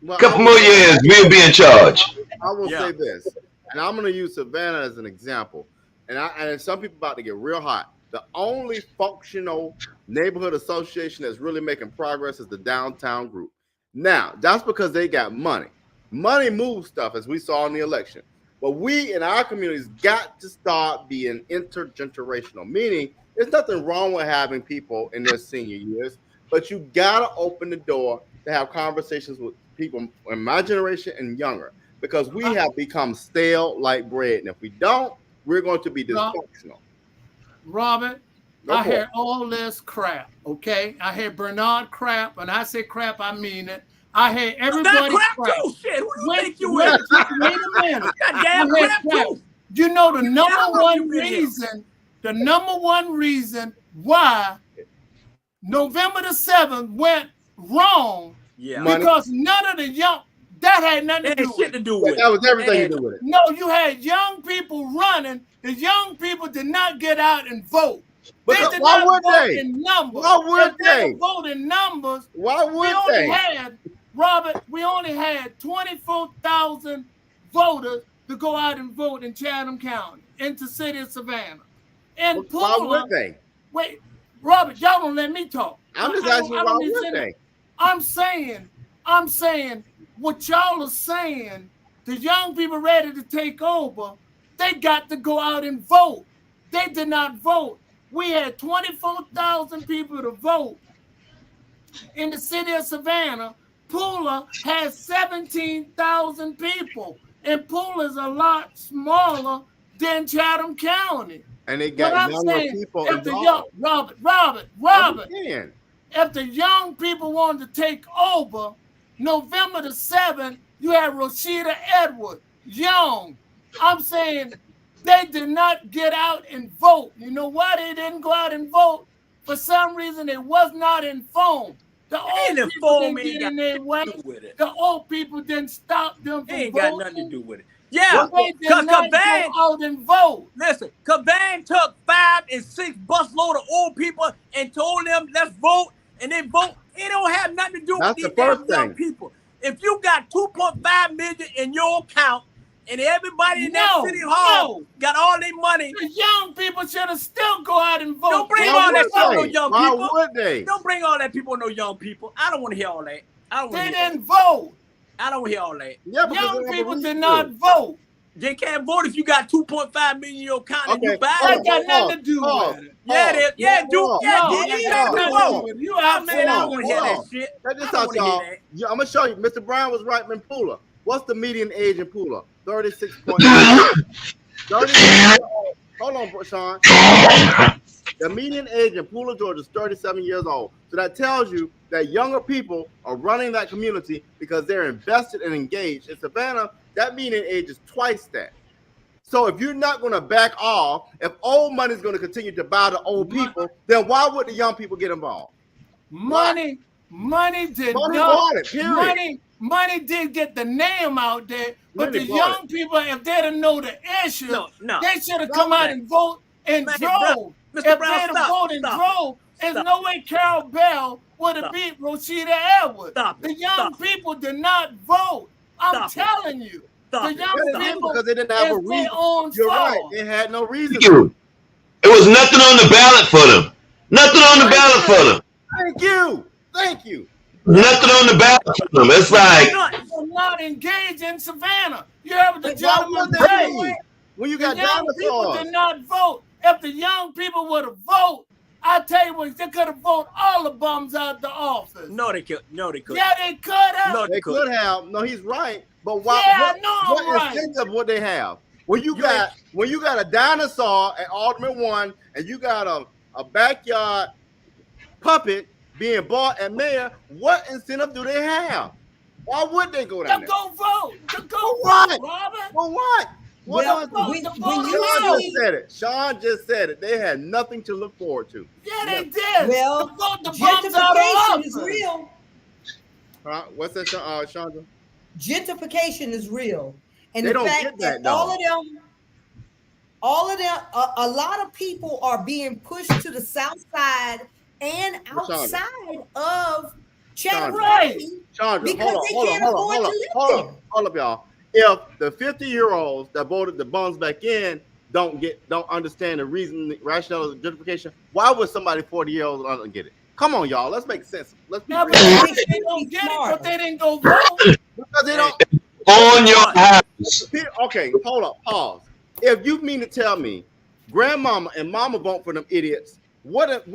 a couple more years, we'll be in charge. I will say this, and I'm going to use Savannah as an example. And some people about to get real hot. The only functional neighborhood association that's really making progress is the downtown group. Now, that's because they got money. Money moves stuff, as we saw in the election. But we in our communities got to start being intergenerational, meaning there's nothing wrong with having people in their senior years, but you got to open the door to have conversations with people in my generation and younger, because we have become stale like bread. And if we don't, we're going to be dysfunctional. Robert, I hear all this crap, okay? I hear Bernard crap, and I say crap, I mean it. I hear everybody crap. Too. Shit, who do you think you wait is? a minute. Goddamn crap too. You know the number one reason why November the 7th went wrong, because none of the young, that had nothing to do with it. That was everything to do with it. No, you had young people running. The young people did not get out and vote. They did not vote in numbers. Why would they? Vote in numbers. Why would they? Robert, we only had 24,000 voters to go out and vote in Chatham County, into the city of Savannah. And why would they? Wait, Robert, y'all don't let me talk. I'm just asking you, why would they? I'm saying what y'all are saying, the young people ready to take over, they got to go out and vote. They did not vote. We had 24,000 people to vote in the city of Savannah, Pula has 17,000 people, and Pula is a lot smaller than Chatham County. And they What got I'm younger saying, people if the young involved. Robert, Understand. if the young people wanted to take over, November the 7th, you had Rashida Edwards, young. I'm saying they did not get out and vote. You know why they didn't go out and vote? For some reason, it was not informed. The old people didn't get in their way. The old people didn't stop them from ain't voting. got nothing to do with it. Yeah, they did not go out and vote. Listen, Caban took 5 and 6 busload of old people and told them, let's vote, and they vote. It don't have nothing to do with these damn young people. If you got 2.5 million in your account and everybody in that city hall got all their money, the young people should have still go out and vote. Don't bring all that shit on no young people. Why would they? Don't bring all that people on no young people. I don't want to hear all that. They didn't vote. I don't hear all that. Yeah, young people did not vote. They can't vote if you got 2.5 million in your account and you buy it. That got nothing to do with it. Yeah, it is. Yeah, do. Yeah, you I don't want to hear that shit. Check this out, y'all. I'm going to show you. Mr. Brown was right in Pula. What's the median age in Pula? 36.9. 36. Hold on, Sean. The median age in Pula, Georgia is 37 years old. So that tells you that younger people are running that community because they're invested and engaged. In Savannah, that median age is twice that. So if you're not going to back off, if old money is going to continue to buy the old people, then why would the young people get involved? Money did get the name out there, but the young people, if they didn't know the issue, they should have come out and vote and drove. If they had voted and drove, there's no way Carol Bell would have beat Rashida Edwards. The young people did not vote. I'm telling you. The young people, because they didn't have a reason. You're right. They had no reason. It was nothing on the ballot for them. Nothing on the ballot for them. Thank you. Nothing on the ballot for them. It's like they're not engaged in Savannah. You heard the gentleman say when you got young people did not vote. If the young people would have voted, I tell you what, they could have voted all the bums out the office. No, they could. Yeah, they could have. No, they could have. No, he's right. But why? What incentive would they have? When you got a dinosaur at Alderman 1 and you got a backyard puppet being bought at mayor, what incentive do they have? Why would they go down there? Go vote. Go what? Robert. For what? Sean just said it. They had nothing to look forward to. Yeah, they did. Well, gentrification is real. What's that, Chandra? Gentrification is real, and they the fact that all of them, a lot of people are being pushed to the south side and outside of Chatham County because they can't afford to live there. Hold up, y'all. If the 50-year-olds that voted the bums back in don't understand the reason, the rationale of gentrification, why would somebody 40-year-old not get it? Come on, y'all. Let's make sense. Let's be but they don't get it, but they didn't go vote. Because they don't. On your house. Okay, hold up. Pause. If you mean to tell me grandmama and mama vote for them idiots, what I'm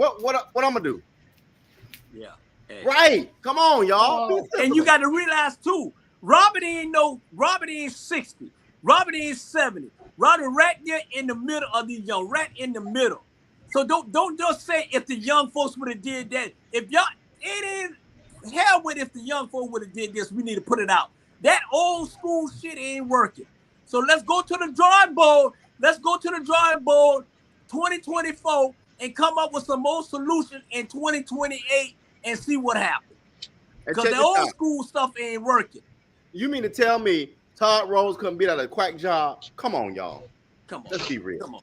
gonna do? Yeah. Hey. Right. Come on, y'all. And you got to realize too, Robert ain't 60. Robert ain't 70. Robert right there in the middle of these young, right in the middle. So don't just say if the young folks would have did that. If y'all, it ain't hell with if the young folks would have did this, we need to put it out. That old school shit ain't working. So let's go to the drawing board. Let's go to the drawing board 2024 and come up with some more solutions in 2028 and see what happens. Because the old school stuff ain't working. You mean to tell me Todd Rose couldn't beat out a quack job? Come on, y'all. Come on. Let's be real. Come on.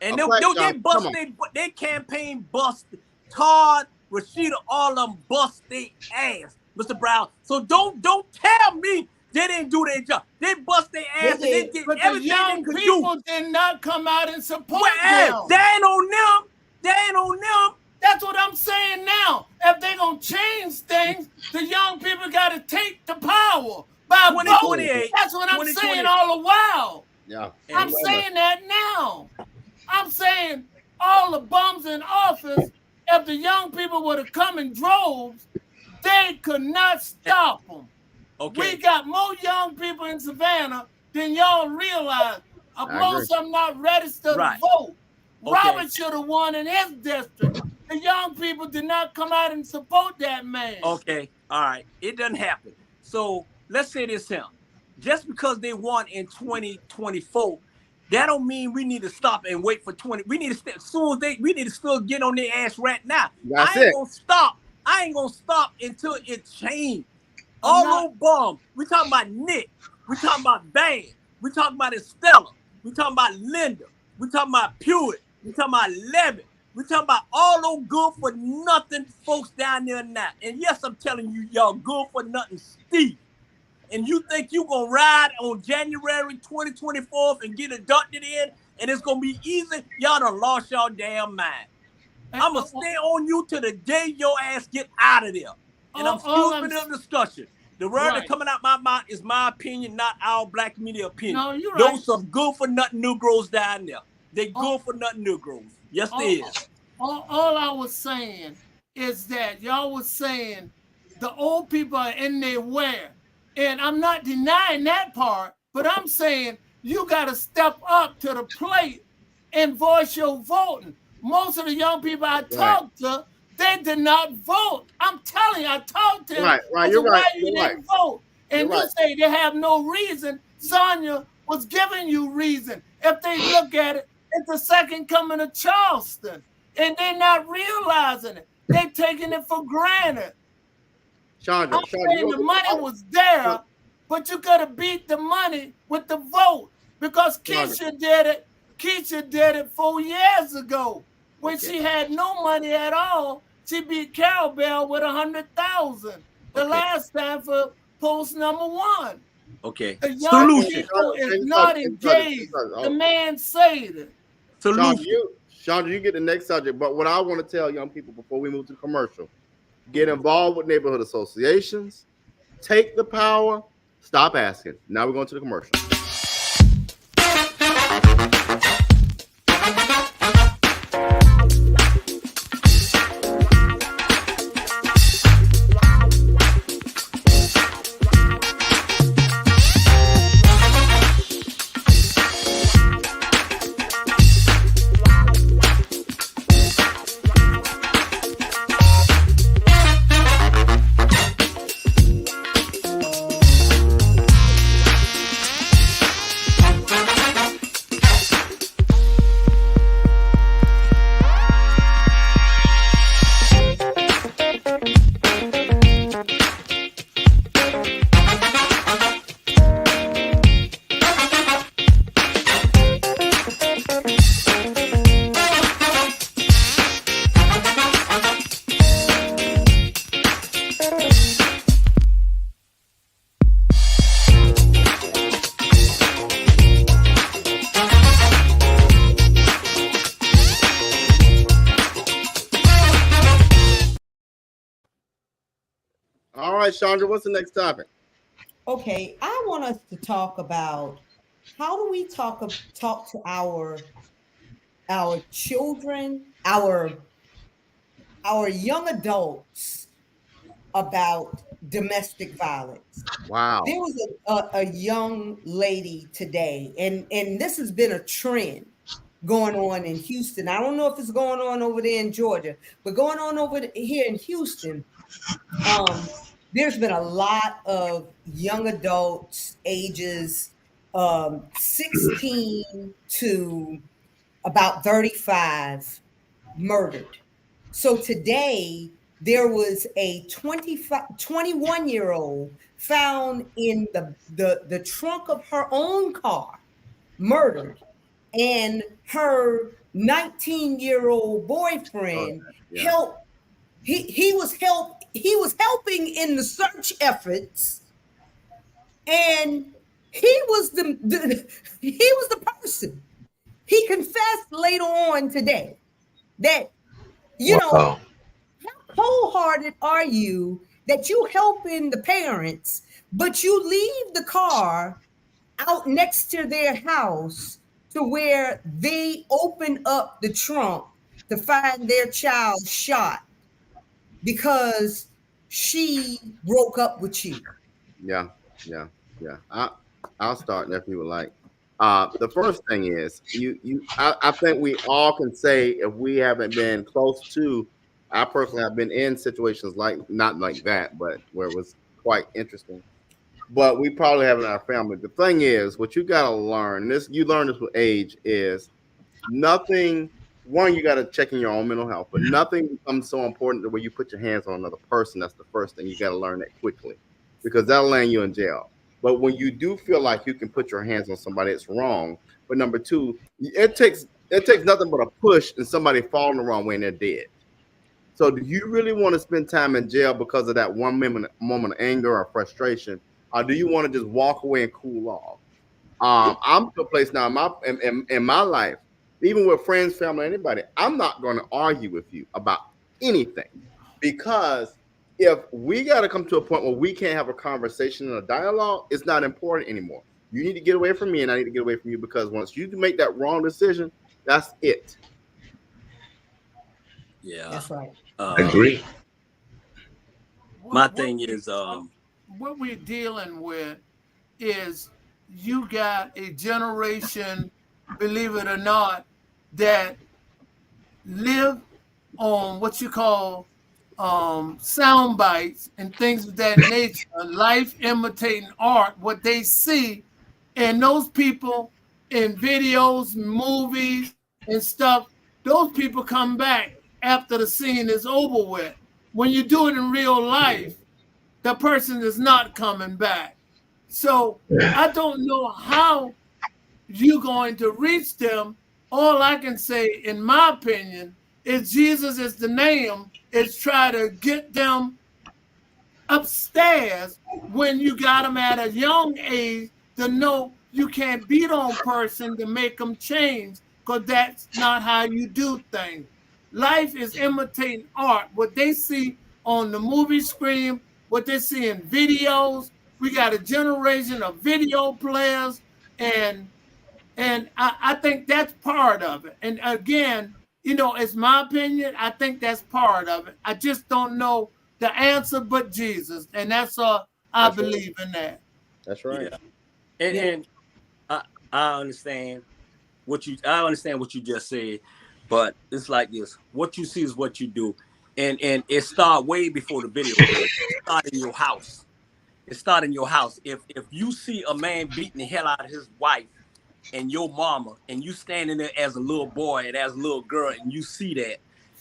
And they bust their campaign busted. Todd, Rashida, all of them bust their ass, Mr. Brown. So don't tell me they didn't do their job. They bust their ass and they did everything they could do. People did not come out and support them. They ain't on them. They ain't on them. That's what I'm saying now. If they're going to change things, the young people got to take the power by 2028. That's what I'm saying all the while. Yeah. I'm saying that now. I'm saying all the bums in office, if the young people would have come in droves, They could not stop them. Okay. We got more young people in Savannah than y'all realize. Most of them not registered to vote. Robert should have won in his district. The young people did not come out and support that man. Okay, all right. It doesn't happen. So let's say this here. Just because they won in 2024, that don't mean we need to stop and wait for 20. We need to we need to still get on their ass right now. I ain't gonna stop. I ain't gonna stop until it changes. All those bums. We talking about Nick. We talking about Van. We talking about Estella. We talking about Linda. We talking about Pewitt. We talking about Levitt. We talking about all those good for nothing folks down there now. And yes, I'm telling you, y'all good for nothing Steve. And you think you gonna ride on January 2024 and get inducted in and it's gonna be easy? Y'all done lost y'all damn mind. I'm gonna stay on you till the day your ass get out of there. And I'm stupid in discussion. The word that's coming out my mouth is my opinion, not our black media opinion. No, you're right. Those some good for nothing Negroes down there. They good for nothing Negroes. Yes, they is. All I was saying is that y'all was saying the old people are in their wear. And I'm not denying that part, but I'm saying you got to step up to the plate and voice your voting. Most of the young people I talked to, they did not vote. I'm telling you, I talked to them. Right. You're right. Why you didn't vote? And you say they have no reason. Sonia was giving you reason. If they look at it, it's the second coming of Charleston. And they're not realizing it. They're taking it for granted. Chandra, I'm saying the money was there, but you could have beat the money with the vote because Keisha did it. Keisha did it 4 years ago when she had no money at all. She beat Carol Bell with 100,000 the last time for post number 1. Okay. The young people is not engaged. The man said it. Chandra, you get the next subject. But what I want to tell young people before we move to commercial, get involved with neighborhood associations, take the power, stop asking. Now we're going to the commercial. All right, Chandra, what's the next topic? Okay, I want us to talk about how do we talk to our children, our young adults about domestic violence. Wow. There was a young lady today, and this has been a trend going on in Houston. I don't know if it's going on over there in Georgia, but going on over here in Houston, there's been a lot of young adults ages 16 to about 35 murdered. So today there was a 21-year-old found in the trunk of her own car, murdered, and her 19-year-old boyfriend helped. He was helping in the search efforts, and he was the person. He confessed later on today that, how wholehearted are you that you helping the parents, but you leave the car out next to their house to where they open up the trunk to find their child shot because she broke up with you? Yeah. I'll start if you would like. The first thing is I think we all can say if we haven't been close to. I personally have been in situations like not like that, but where it was quite interesting. But we probably have it in our family. The thing is, what you gotta learn, and this you learn this with age, is nothing. One, you gotta check in your own mental health, but nothing becomes so important the way you put your hands on another person. That's the first thing you gotta learn that quickly, because that'll land you in jail. But when you do feel like you can put your hands on somebody, it's wrong. But number two, it takes nothing but a push and somebody falling the wrong way and they're dead. So do you really want to spend time in jail because of that one moment of anger or frustration? Or do you want to just walk away and cool off? I'm to a place now in my life, even with friends, family, anybody, I'm not going to argue with you about anything, because if we got to come to a point where we can't have a conversation and a dialogue, it's not important anymore. You need to get away from me and I need to get away from you, because once you make that wrong decision, that's it. Yeah. That's right. Agree. My thing is, what we're dealing with is you got a generation, believe it or not, that live on what you call sound bites and things of that nature, life imitating art, what they see, and those people in videos, movies, and stuff, those people come back after the scene is over with. When you do it in real life, the person is not coming back. So I don't know how you're going to reach them. All I can say, in my opinion, is Jesus is the name, is try to get them upstairs when you got them at a young age to know you can't beat on person to make them change, because that's not how you do things. Life is imitating art. What they see on the movie screen, what they see in videos, we got a generation of video players, and I think that's part of it. And again, it's my opinion. I think that's part of it. I just don't know the answer but Jesus. And that's all I believe in that. That's right. Yeah. And I understand what you just said, but it's like this. What you see is what you do. And it started way before the video game. It started in your house. It started in your house. If you see a man beating the hell out of his wife and your mama, and you standing there as a little boy and as a little girl, and you see that,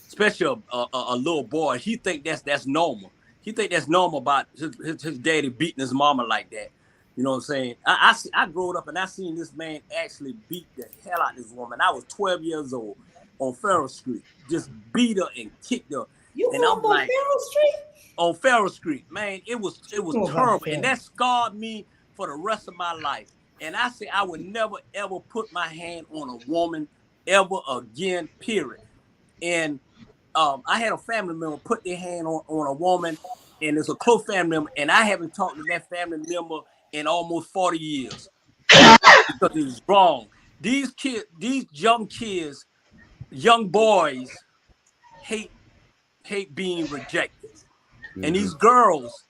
especially a little boy, he think that's normal. He think that's normal about his daddy beating his mama like that. You know what I'm saying? I grew up and I seen this man actually beat the hell out of this woman. I was 12 years old on Farrell Street, just beat her and kicked her. You and grew I'm up on like, Farrell Street? On Farrell Street, man, it was Oh, terrible, God. and that scarred me for the rest of my life. And I say I would never ever put my hand on a woman ever again, period. And I had a family member put their hand on a woman, and it's a close family member, and I haven't talked to that family member in almost 40 years because it was wrong. These young kids, young boys hate being rejected. And these girls,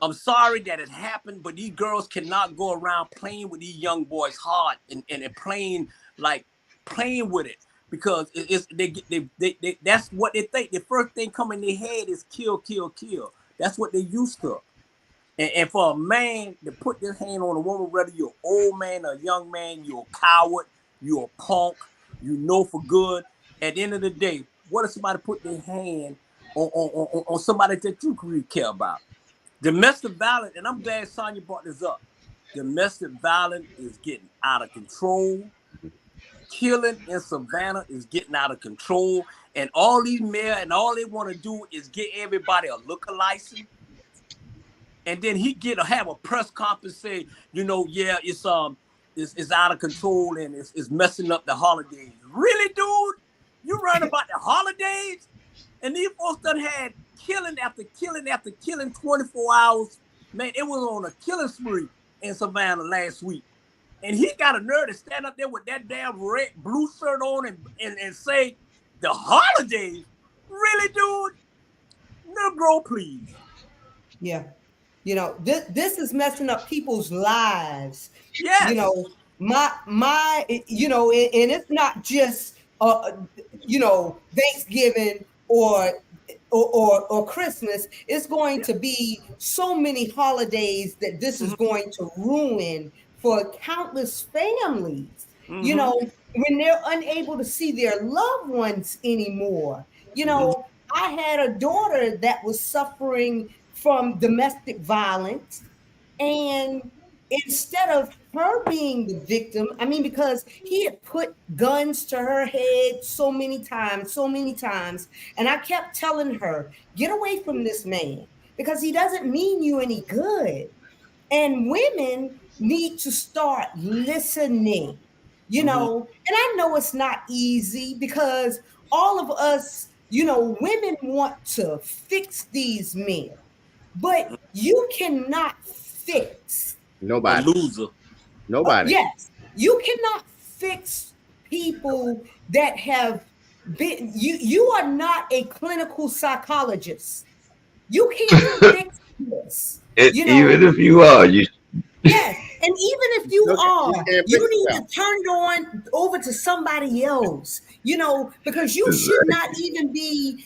I'm sorry that it happened, but these girls cannot go around playing with these young boys' heart and playing with it, because they that's what they think. The first thing coming in their head is kill, kill, kill. That's what they used to. And for a man to put their hand on a woman, whether you're an old man or a young man, you're a coward, you're a punk, for good. At the end of the day, what if somebody put their hand on somebody that you really care about? Domestic violence, and I'm glad Sonya brought this up. Domestic violence is getting out of control. Killing in Savannah is getting out of control. And all these mayors, and all they want to do is get everybody a liquor license. And then have a press conference say, it's out of control and it's messing up the holidays. Really, dude? You run about the holidays? And these folks done had killing after killing after killing 24 hours. Man, it was on a killing spree in Savannah last week. And he got a nerve to stand up there with that damn red, blue shirt on and say, the holidays? Really, dude? Negro, please. Yeah. You know, this is messing up people's lives. Yes. You know, my you know, and it's not just you know, Thanksgiving or Christmas. It's going to be so many holidays that this is going to ruin for countless families. You know, when they're unable to see their loved ones anymore. You know, I had a daughter that was suffering from domestic violence, and instead of her being the victim, I mean, because he had put guns to her head so many times, and I kept telling her, get away from this man because he doesn't mean you any good. And women need to start listening, you know. And I know it's not easy because all of us, you know, women want to fix these men, but you cannot fix A Nobody. loser. Nobody. yes, you cannot fix people that have been you are not a clinical psychologist. You can't fix this, you know. Even if you are, you Yes, and even if you You are, can't you fix need them. to turn it on over to somebody else, you know, because you should not even be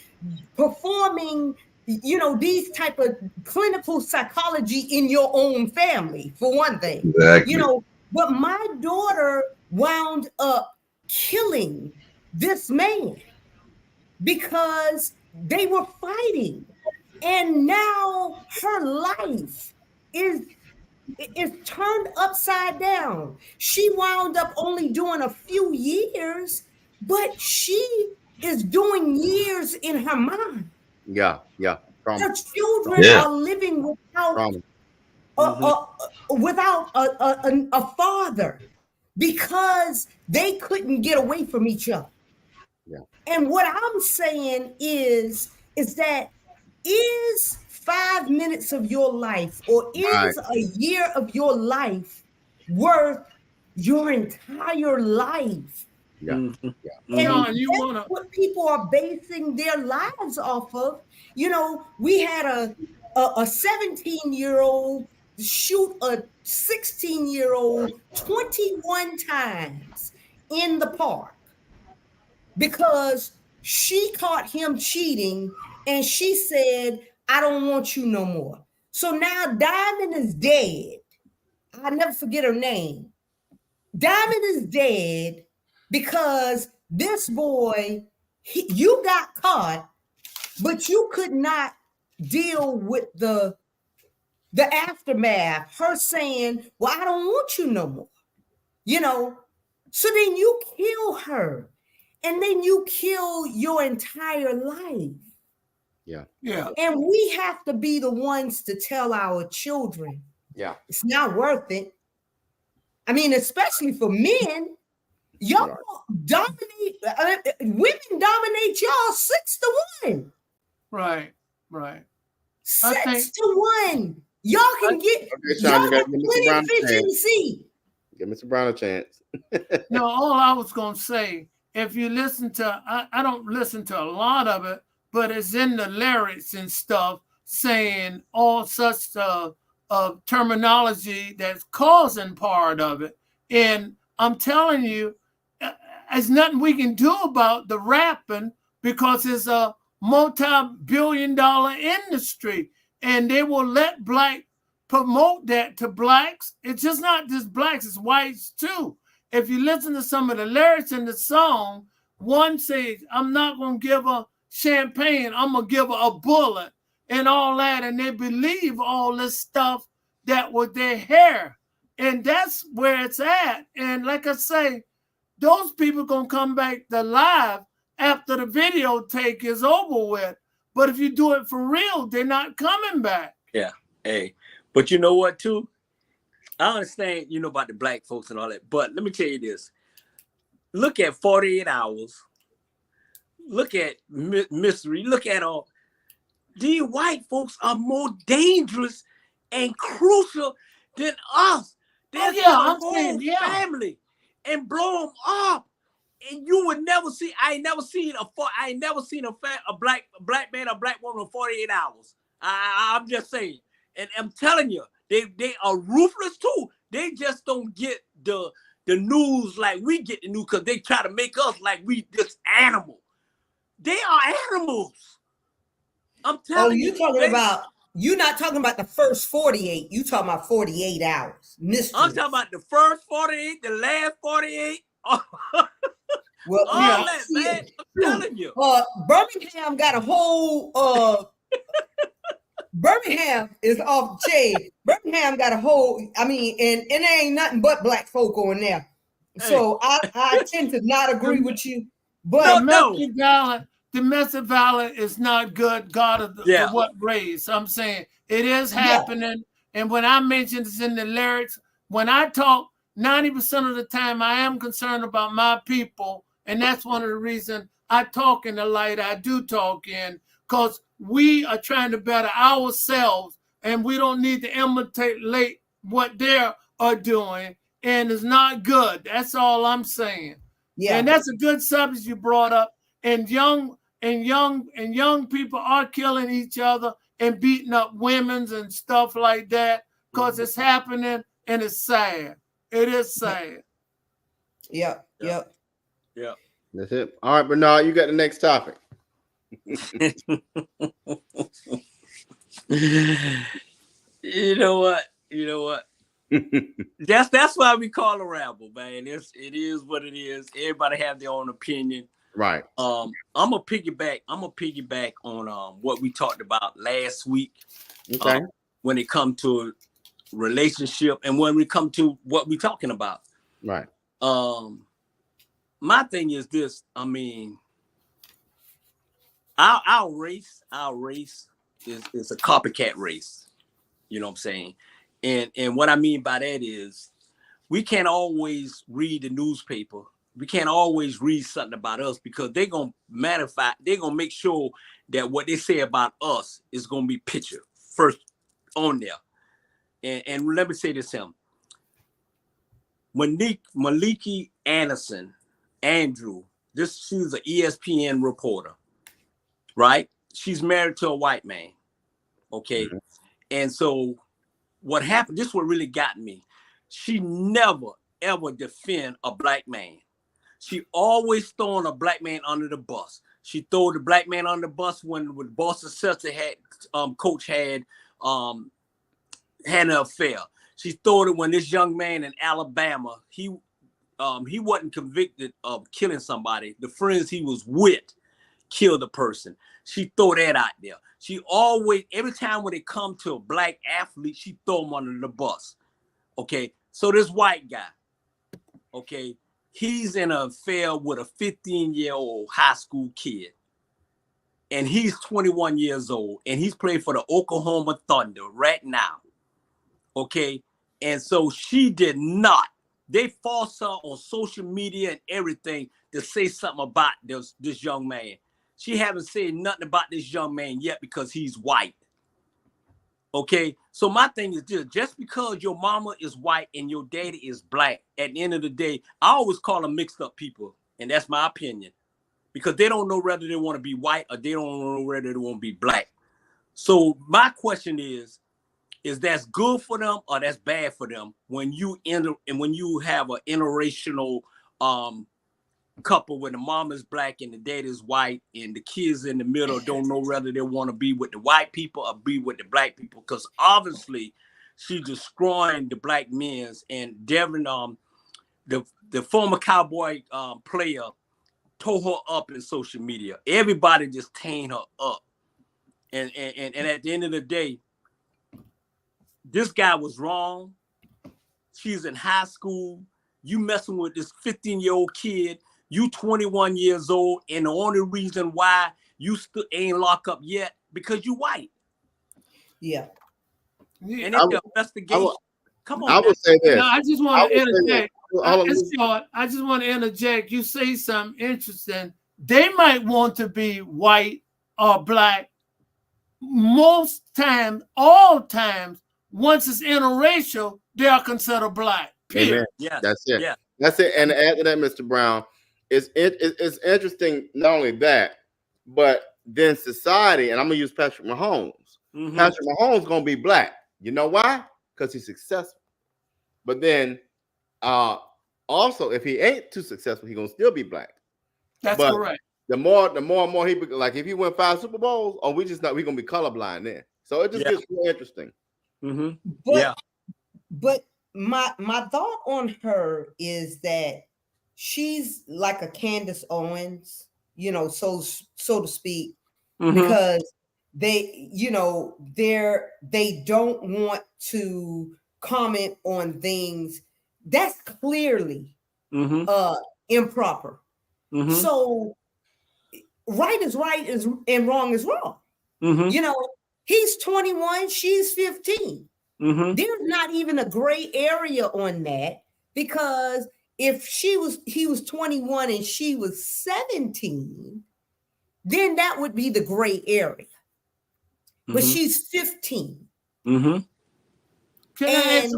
performing, you know, these type of clinical psychology in your own family, for one thing. exactly. You know, but my daughter wound up killing this man because they were fighting. And now her life is turned upside down. She wound up only doing a few years, but she is doing years in her mind. Yeah. Trauma. Her children Yeah. are living without Trauma. a father because they couldn't get away from each other. Yeah. And what I'm saying is that is 5 minutes of your life or Right. is a year of your life worth your entire life? Yeah. And John, you that's wanna what people are basing their lives off of. You know, we had a 17-year-old shoot a 16-year-old 21 times in the park because she caught him cheating and she said, I don't want you no more. So now Diamond is dead. I'll never forget her name. Diamond is dead because this boy, you got caught, but you could not deal with the aftermath. Her saying, well, I don't want you no more. You know, so then you kill her. And then you kill your entire life. Yeah. And we have to be the ones to tell our children, Yeah. it's not worth it. I mean, especially for men, y'all dominate, women dominate y'all 6-1. right. 6-1. Y'all can get, Okay, Sean, y'all you gotta got give Mr. plenty Brown of a fish in chance. the sea. Give Mr. Brown a chance. No, all I was gonna say, if you listen to, I don't listen to a lot of it, but it's in the lyrics and stuff saying all such terminology that's causing part of it. And I'm telling you, there's nothing we can do about the rapping because it's a multi-billion-dollar industry, and they will let black promote that to blacks. It's just not just blacks, it's whites too. If you listen to some of the lyrics in the song, one says, I'm not going to give her champagne, I'm going to give her a bullet and all that. And they believe all this stuff that was their hair. And that's where it's at. And like I say, those people going to come back to live after the videotape is over with. But if you do it for real, they're not coming back. Yeah. Hey, but you know what, too? I understand, you know, about the black folks and all that. But let me tell you this. Look at 48 Hours. Look at Mystery. Look at all. These white folks are more dangerous and crucial than us. They're I'm whole saying, yeah. family and blow them up. And you would never see. I ain't never seen a black man or black woman in 48 hours. I'm just saying. And I'm telling you, they are ruthless too. They just don't get the news like we get the news because they try to make us like we this animal. They are animals. I'm telling you. You're not talking about the first 48. You talking about 48 hours. Mysteries. I'm talking about the first 48, the last 48. Well, all that, man. I'm telling you. Birmingham got a whole Birmingham is off the chain. Birmingham got a whole, I mean, and it ain't nothing but black folk on there. So I tend to not agree with you. But domestic violence is not good, God of the what race. I'm saying it is happening. And when I mentioned this in the lyrics, when I talk, 90% of the time I am concerned about my people. And that's one of the reasons I talk in the light I do talk in, because we are trying to better ourselves and we don't need to imitate what they are doing. And it's not good. That's all I'm saying. Yeah. And that's a good subject you brought up. And young people are killing each other and beating up women and stuff like that because it's happening and it's sad. It is sad. Yep. That's it. All right, Bernard, you got the next topic. You know what? That's why we call a rabble, man. It is what it is. Everybody have their own opinion. Right. I'm gonna piggyback on what we talked about last week. Okay. When it comes to relationship and when we come to what we're talking about. Right. My thing is this. I mean, our race is a copycat race. You know what I'm saying? And what I mean by that is we can't always read the newspaper. We can't always read something about us because they're gonna make sure that what they say about us is gonna be pictured first on there. And let me say this to him. Maliki Andrew, she's an ESPN reporter, right? She's married to a white man. Okay. Mm-hmm. And so what happened, this is what really got me. She never, ever defend a black man. She always throwing a black man under the bus. She threw the black man under the bus when Boston Celtics coach had an affair. She threw it when this young man in Alabama, he wasn't convicted of killing somebody. The friends he was with killed the person. She throw that out there. She always, every time when it come to a black athlete, she throw him under the bus. Okay, so this white guy, okay, he's in an affair with a 15-year-old high school kid. And he's 21 years old. And he's playing for the Oklahoma Thunder right now. Okay. And so she did not. They forced her on social media and everything to say something about this young man. She haven't said nothing about this young man yet because he's white. Okay. So my thing is this, just because your mama is white and your daddy is black, at the end of the day, I always call them mixed up people. And that's my opinion. Because they don't know whether they want to be white or they don't know whether they want to be black. So my question is that's good for them or that's bad for them when you have an interracial couple where the mom is black and the dad is white and the kids in the middle don't know whether they want to be with the white people or be with the black people, because obviously she's destroying the black men's. And Devin, the former Cowboy player, tore her up in social media. Everybody just tearing her up. And at the end of the day, this guy was wrong. She's in high school. You messing with this 15-year-old kid. You 21 years old. And the only reason why you still ain't locked up yet, because you white. Yeah. And it's the investigation. Come on. I would say this. No, I just want to interject. I just want to interject. You say something interesting. They might want to be white or black. Most times, all times, once it's interracial, they are considered black. Period. Amen. Yeah. That's it. Yeah. That's it. And to add to that, Mr. Brown, it's interesting not only that, but then society, and I'm gonna use Patrick Mahomes. Mhm. Patrick Mahomes gonna be black. You know why? Because he's successful. But then also if he ain't too successful, he gonna still be black. That's But correct. the more and more he like if he win 5 Super Bowls, oh, we gonna be colorblind then. So it just gets real interesting. Mhm. But, Yeah. But my thought on her is that she's like a Candace Owens, you know, so to speak, Mhm. because they, you know, they don't want to comment on things that's clearly Mhm. improper. Mhm. So right is right and wrong is wrong. Mhm. You know, he's 21, she's 15. Mhm. There's not even a gray area on that, because if he was 21 and she was 17, then that would be the gray area. But Mhm. she's 15. Mhm. And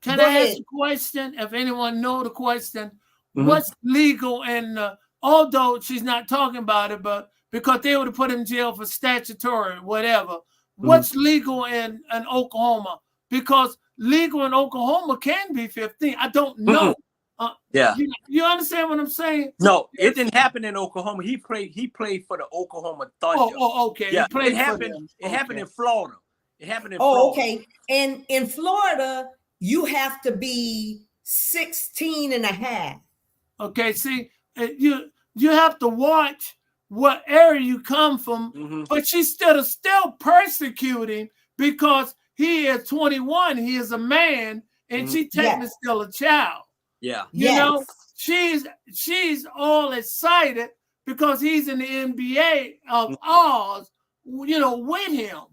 Can go I ahead. ask a question? If anyone know the question, Mhm. what's legal? And although she's not talking about it, but because they would have put him in jail for statutory, whatever. What's legal in Oklahoma? Because legal in Oklahoma can be 15. I don't know. Yeah. You understand what I'm saying? No, it didn't happen in Oklahoma. He played for the Oklahoma Thunder. Okay. Yeah, He played it for happened. them. It happened in Florida. It happened in Oh, Florida. okay. And in Florida, you have to be 16 and a half. Okay, see, you have to watch what area you come from, but she's still persecuting because he is 21, he is a man, and she technically still a child. Yeah. You know, she's all excited because he's in the NBA of Oz, you know, with him.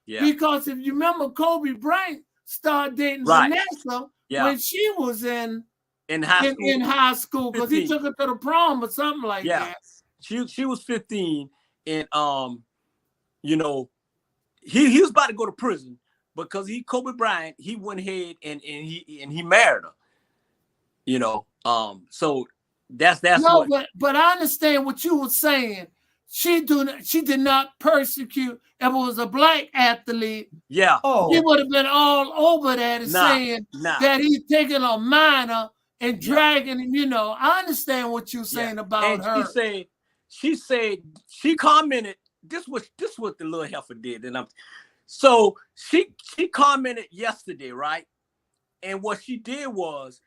Yeah. Because if you remember, Kobe Bryant started dating Vanessa when she was in high school because he took her to the prom or something like that. She was 15, and you know, he was about to go to prison because Kobe Bryant, he went ahead and he married her. You know, so that's no, what. But I understand what you were saying. She did not persecute. If it was a black athlete, he would have been all over that and saying that he's taking a minor and dragging him. You know, I understand what you're saying about her. She said she commented. This was the little heifer did, and so she commented yesterday, right? And what she did was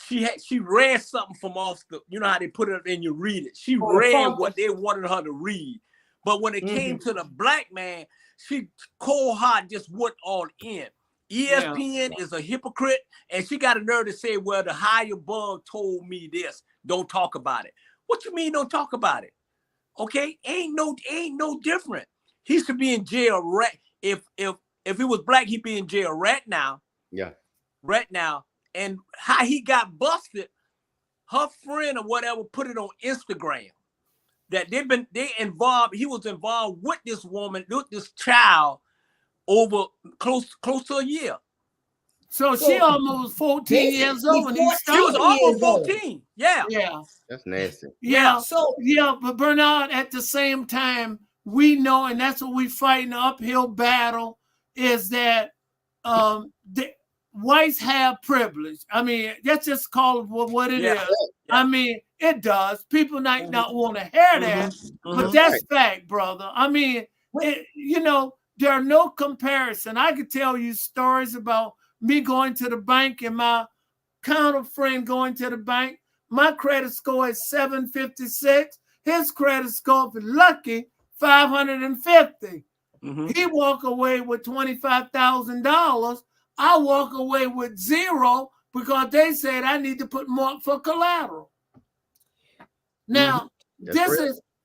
she read something from off the, you know how they put it up and you read it. She read what they wanted her to read. But when it came to the black man, she cold hard just went all in. ESPN is a hypocrite, and she got a nerve to say, well, the higher bug told me this. Don't talk about it. What you mean don't talk about it? Okay, ain't no different. He should be in jail right. If he was black, he'd be in jail right now. Yeah. Right now. And how he got busted, her friend or whatever put it on Instagram that he was involved with this woman, with this child over close to a year. So she almost 14 years old when he started. She was almost 14. Yeah. That's nasty. Yeah. But Bernard, at the same time, we know, and that's what we fight in the uphill battle, is that the whites have privilege. I mean, let's just call it what it is. I mean, it does. People might not want to hear that, but that's fact, brother. I mean, you know, there are no comparison. I could tell you stories about me going to the bank and my counter friend going to the bank. My credit score is 756. His credit score, if lucky, 550. He walk away with $25,000. I walk away with zero because they said I need to put more for collateral. Now,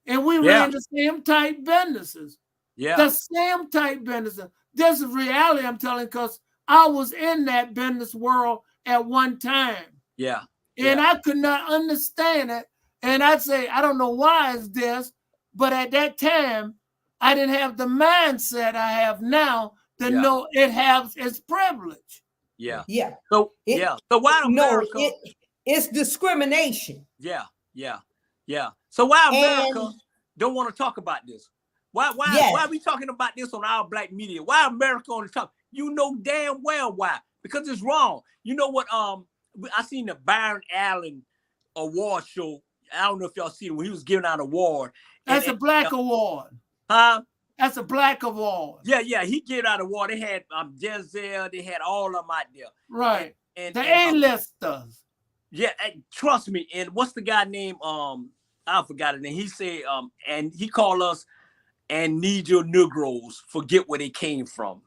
and we ran the same type businesses. The same type businesses. This is reality I'm telling, because I was in that business world at one time. And I could not understand it. And I'd say, I don't know why it's this, but at that time, I didn't have the mindset I have now to know it has its privilege. So, so why America? It's discrimination. Yeah. So why America don't want to talk about this? Why are we talking about this on our black media? Why America on the top? You know damn well why. Because it's wrong. You know what? I seen the Byron Allen award show. I don't know if y'all seen it when he was giving out an award. That's a black award. Huh? That's a black award. Yeah. He gave out an award. They had Denzel. They had all of them out there. Right. And the A-listers. Yeah, trust me. And what's the guy named? I forgot it. And he said, and he called us and need your Negroes forget where they came from.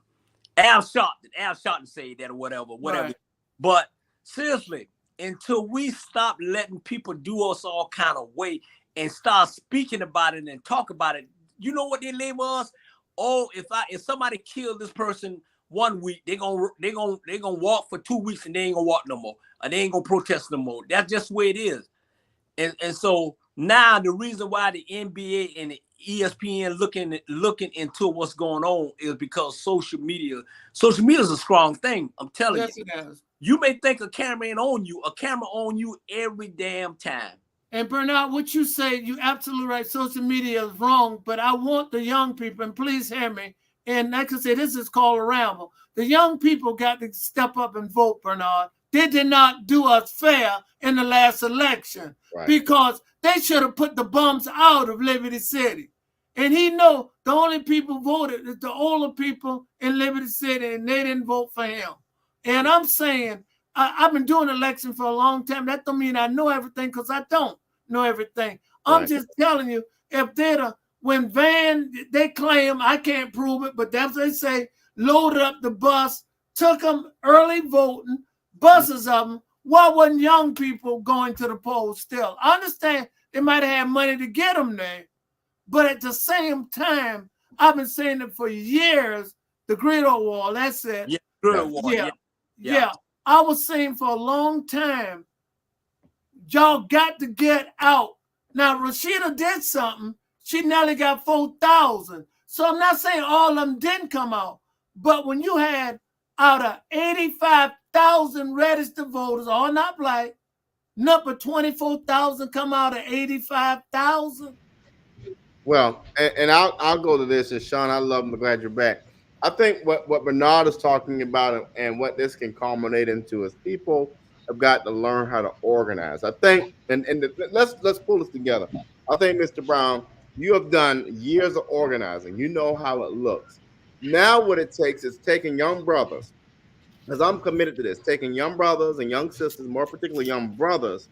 Al Sharpton said that or whatever. Right. But seriously, until we stop letting people do us all kind of way and start speaking about it and talk about it, you know what they label us? Oh, if somebody killed this person 1 week, they gonna walk for 2 weeks and they ain't gonna walk no more, or they ain't gonna protest no more. That's just the way it is. And so now the reason why the NBA and the ESPN looking into what's going on is because social media is a strong thing. I'm telling you. Yes, it is. You may think a camera ain't on you. A camera on you every damn time. And Bernard, what you say, you absolutely right. Social media is wrong, but I want the young people, and please hear me. And like I said, this is called a ramble. The young people got to step up and vote, Bernard. They did not do us fair in the last election because they should have put the bums out of Liberty City. And he know the only people voted is the older people in Liberty City, and they didn't vote for him. And I'm saying, I've been doing election for a long time. That don't mean I know everything, because I don't know everything. I'm just telling you, if when Van, they claim, I can't prove it, but that's what they say, loaded up the bus, took them early voting, buses of them, why wasn't young people going to the polls still? I understand they might have had money to get them there, but at the same time, I've been saying it for years, the griddle wall, that's it. Yeah, griddle wall. Yeah. I was saying for a long time, y'all got to get out. Now, Rashida did something. She nearly got 4,000. So I'm not saying all of them didn't come out. But when you had out of 85,000 registered voters, all not black, number 24,000 come out of 85,000. Well, and I'll go to this. And Sean, I love him. I'm glad you're back. I think what Bernard is talking about and what this can culminate into is people have got to learn how to organize. I think, and let's pull this together. I think, Mr. Brown, you have done years of organizing. You know how it looks. Now what it takes is taking young brothers, because I'm committed to this, taking young brothers and young sisters, more particularly young brothers,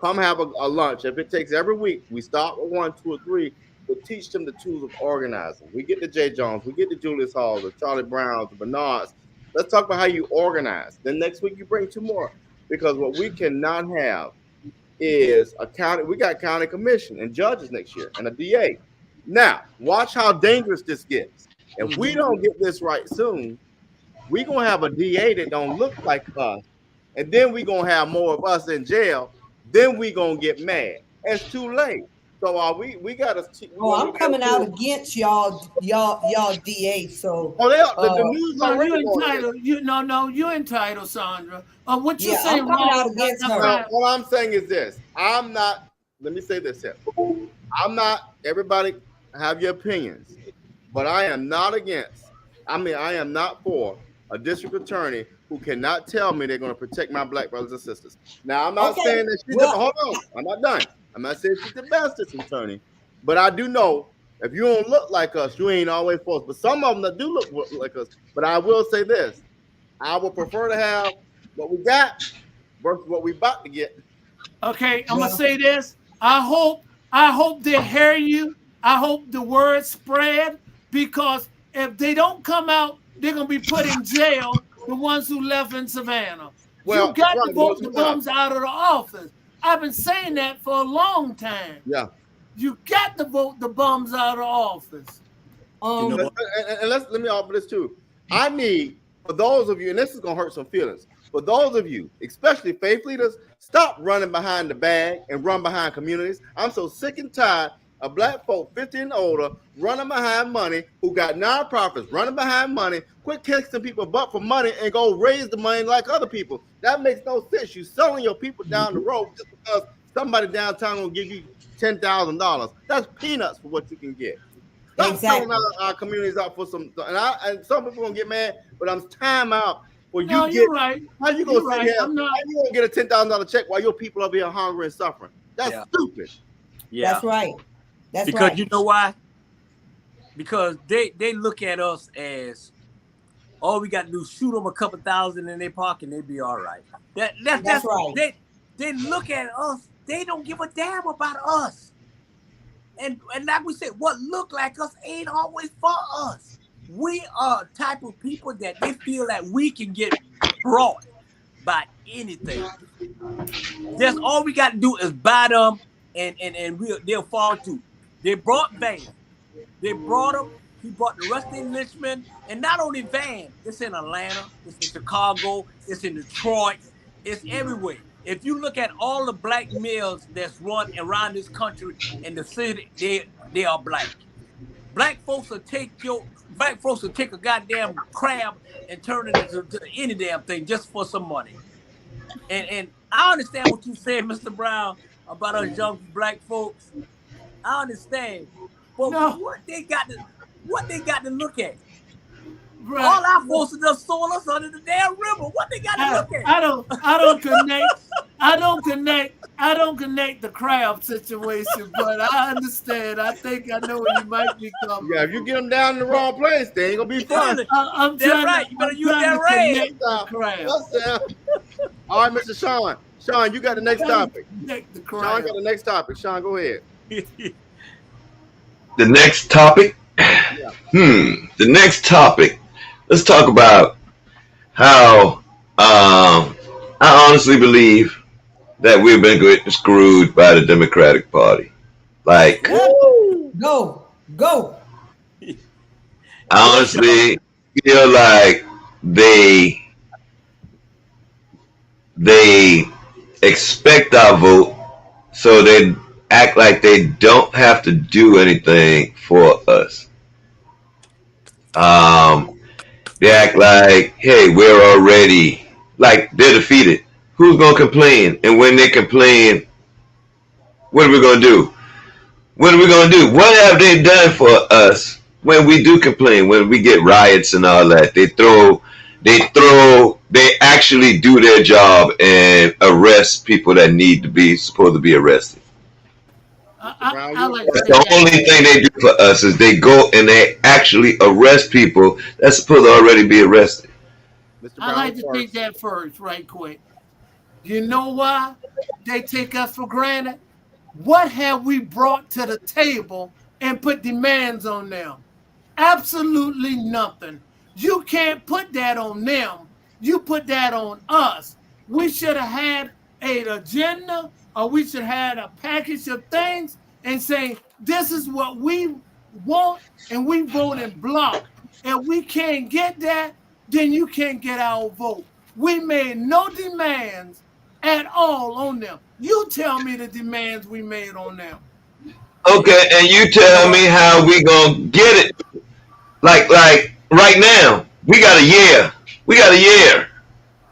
come have a lunch. If it takes every week, we start with 1, 2, or 3. We'll teach them the tools of organizing. We get the Jay Jones, we get the Julius Hall, the Charlie Browns, the Bernards. Let's talk about how you organize. Then next week you bring 2 more. Because what we cannot have is a county. We got county commission and judges next year and a DA. Now, watch how dangerous this gets. If we don't get this right soon, we're going to have a DA that don't look like us. And then we're going to have more of us in jail. Then we're going to get mad. It's too late. So we got to. I'm coming out against y'all DA. So the news you entitled. You're entitled, Sandra. What you saying? I'm coming out against her. What I'm saying is this. I'm not. Let me say this here. I'm not. Everybody have your opinions, but I am not against. I am not for a district attorney who cannot tell me they're going to protect my black brothers and sisters. Now, I'm not saying that she's hold on. I'm not done. I'm not saying she's the best district attorney, but I do know if you don't look like us, you ain't always for us. But some of them that do look like us. But I will say this: I would prefer to have what we got versus what we about to get. Okay, I'm gonna say this. I hope they hear you. I hope the word spread, because if they don't come out, they're gonna be put in jail. The ones who left in Savannah. Well, you got to vote the bums out of the office. I've been saying that for a long time. Yeah. You got to vote the bums out of office. And let me offer this too. I need, for those of you, and this is going to hurt some feelings, for those of you, especially faith leaders, stop running behind the bag and run behind communities. I'm so sick and tired of black folk 50 and older running behind money, who got nonprofits running behind money. Quit kissing people butt for money and go raise the money like other people. That makes no sense. You selling your people down the road just because somebody downtown will give you $10,000. That's peanuts for what you can get. Stop selling our communities out for some. And some people gonna get mad, but I'm time out. Well, No, you you're get. right. How you gonna sit here? I'm not. How you gonna get a $10,000 check while your people up here hungry and suffering? That's stupid. Yeah, That's right. That's because right. you know why? Because they look at us as all we got to do is shoot them a couple thousand in their pocket and they be all right. That's right. They look at us. They don't give a damn about us. And like we said, what look like us ain't always for us. We are a type of people that they feel that we can get brought by anything. That's all we got to do is buy them, and they'll fall through. They brought Van. They brought him. He brought the rest in Richmond, and not only Van. It's in Atlanta. It's in Chicago. It's in Detroit. It's everywhere. If you look at all the black males that's run around this country and the city, they are black. Black folks will take a goddamn crab and turn it into any damn thing just for some money. And I understand what you said, Mr. Brown, about us young black folks. I understand, but what they got to look at? Right. All our folks just sold us under the damn river. What they got to look at? I don't connect the crab situation, but I understand. I think I know where you might be coming. Yeah, if you get them down in the wrong place, they ain't gonna be fun. That's right. You better use that rain. All right, Mr. Sean. Sean, you got the next topic. Sean got the next topic. Sean, go ahead. The next topic? Yeah. The next topic. Let's talk about how I honestly believe that we've been getting screwed by the Democratic Party. Like, go. I honestly feel like they expect our vote, so they act like they don't have to do anything for us. They act like, hey, we're already, like, they're defeated. Who's going to complain? And when they complain, what are we going to do? What are we going to do? What have they done for us when we do complain, when we get riots and all that? They actually do their job and arrest people that supposed to be arrested. That's the only thing they do for us is they go and they actually arrest people that's supposed to already be arrested. I like to take that first, right quick. You know why they take us for granted? What have we brought to the table and put demands on them? Absolutely nothing. You can't put that on them. You put that on us. We should have had an agenda, or we should have had a package of things and say, this is what we want, and we vote in block. If we can't get that, then you can't get our vote. We made no demands at all on them. You tell me the demands we made on them. Okay, and you tell me how we gonna get it. Like right now, we got a year.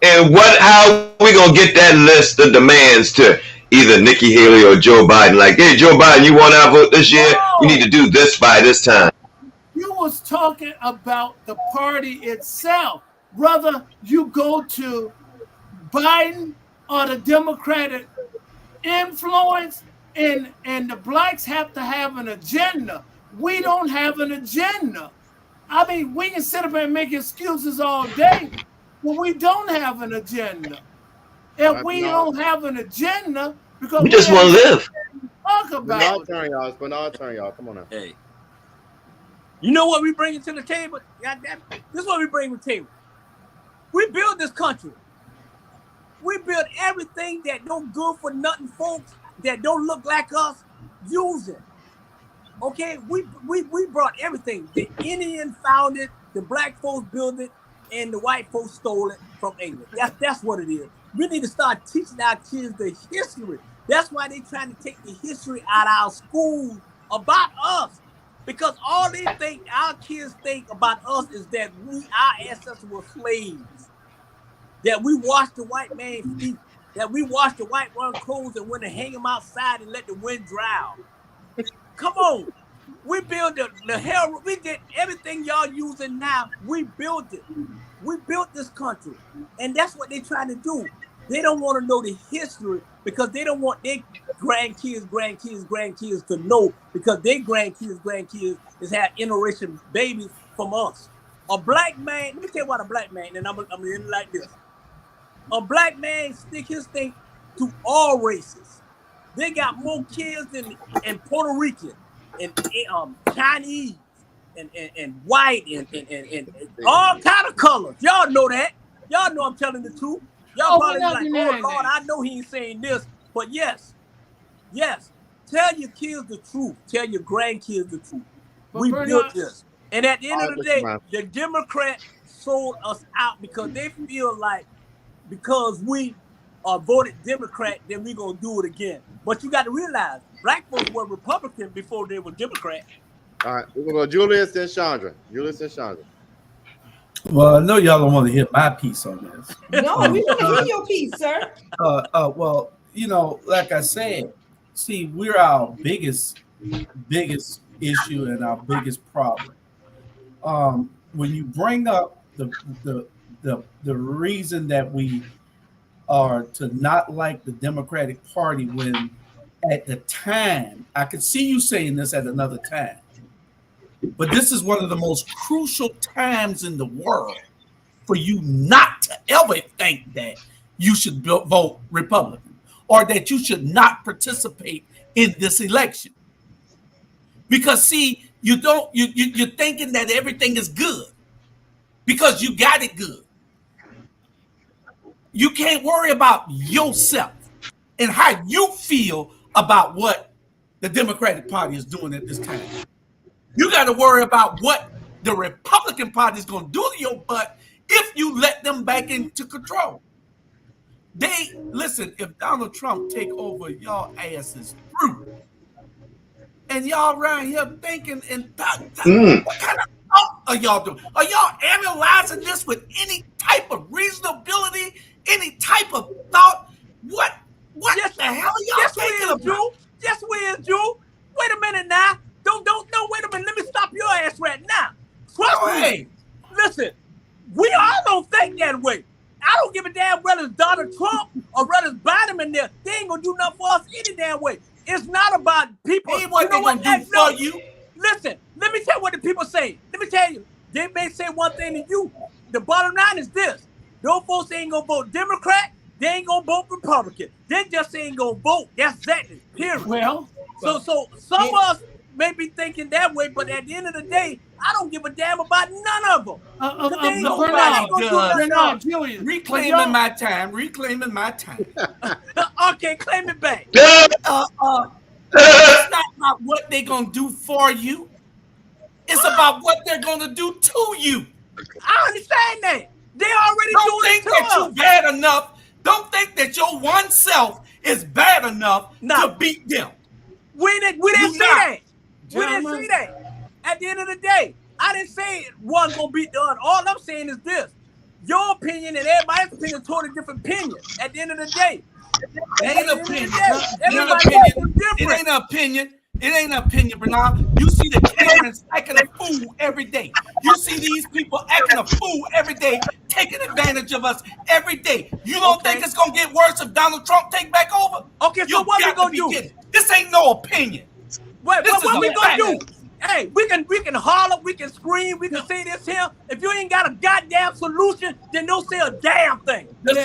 And how we gonna get that list of demands to either Nikki Haley or Joe Biden? Like, hey, Joe Biden, you want our vote this year? We need to do this by this time. You was talking about the party itself. Whether you go to Biden or the Democratic influence, and the blacks have to have an agenda. We don't have an agenda. I mean, we can sit up and make excuses all day, but we don't have an agenda. If we don't have an agenda, because we just want to live. Talk about turn y'all. Come on now. Hey, you know what we bring to the table? This is what we bring to the table. We build this country. We build everything that don't good for nothing, folks that don't look like us. Use it. Okay, we brought everything. The Indian found it, the black folks built it, and the white folks stole it from England. That's what it is. We need to start teaching our kids the history. That's why they trying to take the history out of our schools about us. Because all they think, our kids think about us is that our ancestors were slaves. That we washed the white man's feet. that we wash the white run clothes and went and hang them outside and let the wind dry them. Come on. We built the hell. We did everything y'all using now. We built it. We built this country. And that's what they're trying to do. They don't want to know the history because they don't want their grandkids to know because their grandkids has had interracial babies from us. A black man, let me tell you what a black man, and I'm gonna end it like this. A black man stick his thing to all races. They got more kids than Puerto Rican and Chinese and white and all kind of colors. Y'all know that. Y'all know I'm telling the truth. Y'all probably like, oh Lord, I know he ain't saying this, but yes, tell your kids the truth. Tell your grandkids the truth. But we built this, and at the end of the day, the Democrats sold us out because they feel like because we voted Democrat, then we're gonna do it again. But you got to realize, black folks were Republican before they were Democrat. All right, we're gonna go Julius and Chandra. Well, I know y'all don't want to hear my piece on this. No, we want to hear your piece, sir. Well, like I said, see, we're our biggest issue and our biggest problem. When you bring up the reason that we are to not like the Democratic Party, when at the time, I could see you saying this at another time, but this is one of the most crucial times in the world for you not to ever think that you should vote Republican or that you should not participate in this election. Because see, you're thinking that everything is good because you got it good. You can't worry about yourself and how you feel about what the Democratic Party is doing at this time. You got to worry about what the Republican Party is going to do to your butt if you let them back into control. Listen, if Donald Trump take over, y'all asses through. And y'all around here thinking what kind of thought are y'all doing? Are y'all analyzing this with any type of reasonability, any type of thought? What the hell are y'all thinking about? Yes, we is, Drew. Wait a minute now. Don't, wait a minute. Let me stop your ass right now. Trust me. Listen, we all don't think that way. I don't give a damn whether it's Donald Trump or whether it's Biden in there. They ain't gonna do nothing for us any damn way. It's not about people. Ain't what they gonna do for you. Listen, let me tell you what the people say. Let me tell you. They may say one thing to you. The bottom line is this. Those folks ain't gonna vote Democrat. They ain't gonna vote Republican. They just ain't gonna vote. That's that. Period. Well, so some of us may be thinking that way, but at the end of the day, I don't give a damn about none of them. Reclaiming my time. Okay, claim it back. It's not about what they're going to do for you. It's about what they're going to do to you. I understand that. They already doing it to us. Don't think that you're bad enough. Don't think that your one self is bad enough to beat them. We didn't say that. We didn't say that. At the end of the day, I didn't say one gonna beat the other. All I'm saying is this: your opinion and everybody's opinion totally different opinion. At the end of the day, it ain't an opinion. It ain't an opinion, Bernard. You see the Karens acting a fool every day. You see these people acting a fool every day, taking advantage of us every day. You don't think it's gonna get worse if Donald Trump take back over? Okay, so what we gonna do? This ain't no opinion. What we gonna do? Hey, we can holler, we can scream, we can say this here. If you ain't got a goddamn solution, then don't say a damn thing. The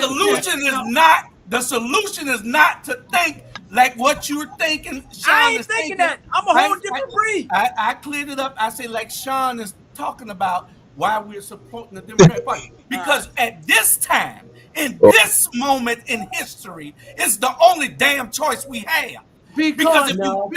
solution is not to think like what you're thinking. Sean I ain't thinking that. I'm a whole different breed. I cleared it up. I say like Sean is talking about why we're supporting the Democratic Party. Because at this time, in this moment in history, it's the only damn choice we have. Because if you're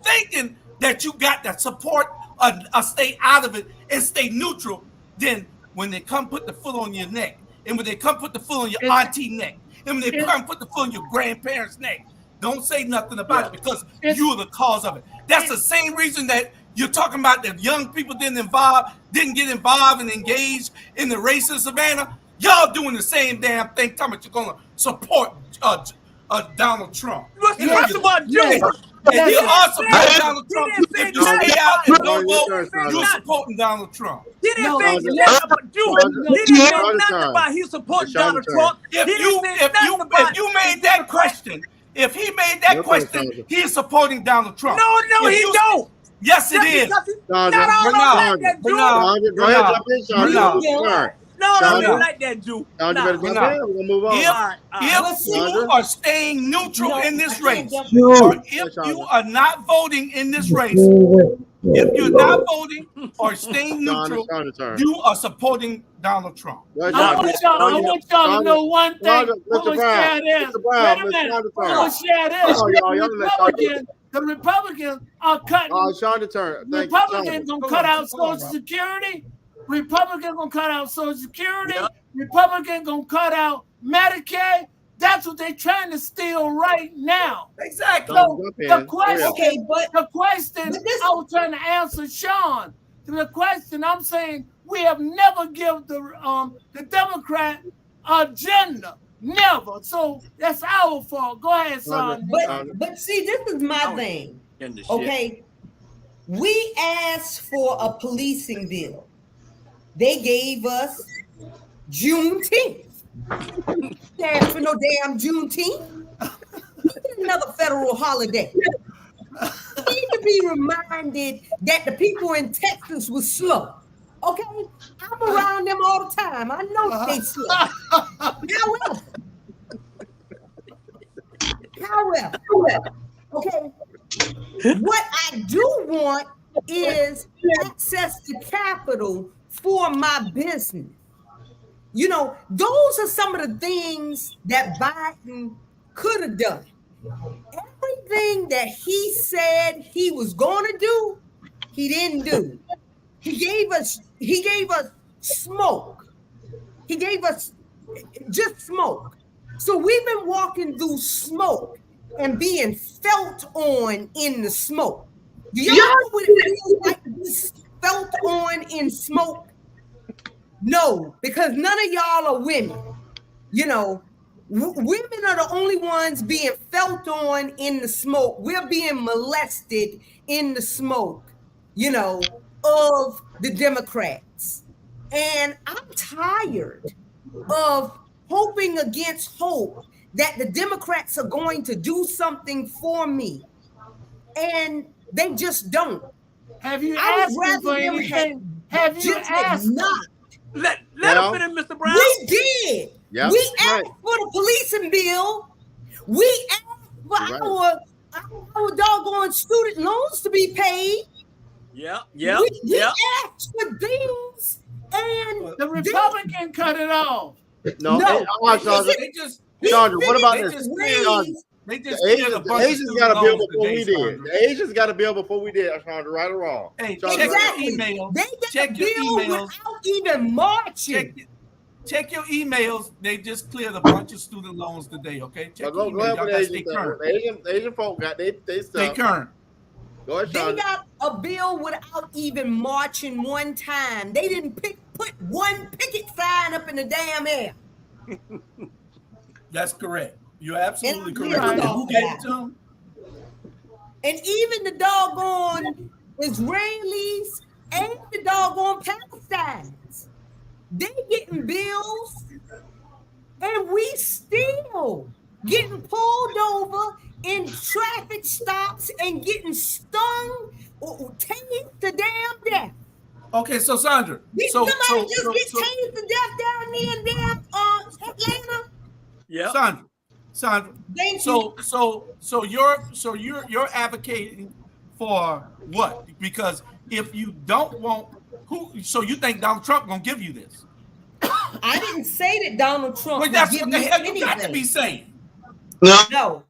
thinking that you got to support or stay out of it and stay neutral, then when they come put the foot on your neck, and when they come put the foot on your auntie neck, and when they come put the foot on your grandparents' neck, don't say nothing about it because you're the cause of it. That's the same reason that you're talking about that young people didn't get involved and engaged in the race in Savannah. Y'all doing the same damn thing. Talking about you're gonna support Donald Trump. First of all, Jew. And you are supporting Donald He Trump. didn't say If you stay out and don't vote, Sandra. you're supporting Donald Trump. He didn't say Sandra. nothing about Jew. He didn't say Sandra. nothing about he supporting It's Sandra Donald turn. Trump. If He didn't say nothing about you made that question, if he made that Your turn, question, Sandra. he is supporting Donald Trump. No, If he you- don't. Yes, it is. Not Sandra. all of Bernard. like that, Jew. Bernard. Sandra, go ahead, jump in, Sandra. Bernard. No, Sandra. don't like that, Jew. Sandra, better jump in. Bernard. We're gonna move on. If you Sandra. are staying neutral No, in this I can't race, jump or Yes, if Sandra. you are not voting in this race, if you're not voting or staying neutral, Sandra turn. you are supporting Donald Trump. Go ahead, I Sandra. want y'all to know one thing. Sandra, I'm Mr. gonna Brown. share this. Mr. Brown, Wait a Miss minute. Sandra I'm turn. gonna share this. Oh, y'all The Republicans are cutting. Sandra turn. Thank you, Republicans Sandra. gonna cut out Hold on, Social Rob. Security. Republicans gonna cut out Social Security. Yep. Republicans gonna cut out Medicaid. That's what they're trying to steal right now. Exactly. So Jump in. the question, Okay, but the question but this- I was trying to answer, Sean. The question I'm saying, we have never given the Democrat agenda, never. So that's our fault. Go ahead, son. but see, this is my thing. Okay, we asked for a policing bill. They gave us Juneteenth. They asked for no damn Juneteenth. Another federal holiday. We need to be reminded that the people in Texas was slow. Okay, I'm around them all the time. I know they slow. However, okay, what I do want is access to capital for my business. You know, those are some of the things that Biden could have done. Everything that he said he was going to do, he didn't do. He gave us smoke. He gave us just smoke. So we've been walking through smoke and being felt on in the smoke. Do y'all know what it feels like to be felt on in smoke? No, because none of y'all are women. You know, women are the only ones being felt on in the smoke. We're being molested in the smoke, you know, of the Democrats. And I'm tired of hoping against hope that the Democrats are going to do something for me. And they just don't. Have you I asked would them for rather them anything? Have you just asked not. them? Let Well, him finish, Mr. Brown. We did. Yep, We asked right. for the policing bill. We asked for Right. our doggone student loans to be paid. We We asked for things, and The Republican cut it off. No, No. hey, all right, Sandra. They just Sandra, what about they this? just raised- Sandra, they The just cleared a Asians, bunch the of Asians student got a bill loans before today, we did. Sandra. The Asians got a bill before we did, Sandra, right or wrong? Hey, Sandra, check your emails. They got Check a your bill emails. without even marching. Check your emails. They just cleared a bunch of student loans today. Okay, check Go your ahead emails. Y'all with the gotta Asian stay thing. current. The Asian folk got they Stay stuff. current. Go ahead, They Sandra. got a bill without even marching one time. They didn't put one picket sign up in the damn air. That's correct. You're absolutely And correct. I'm And who gave it to them? And even the doggone Israelis and the doggone Palestinians, they getting bills, and we still getting pulled over in traffic stops and getting stung or tased to damn death. Okay, so Sandra. Did somebody just get tased to death down there in damn Atlanta? Yeah. Sandra. Thank you. So you're advocating for what? Because if you don't want so you think Donald Trump gonna give you this? I didn't say that Donald Trump Well, would that's give what the me hell you got to anything. be saying. No,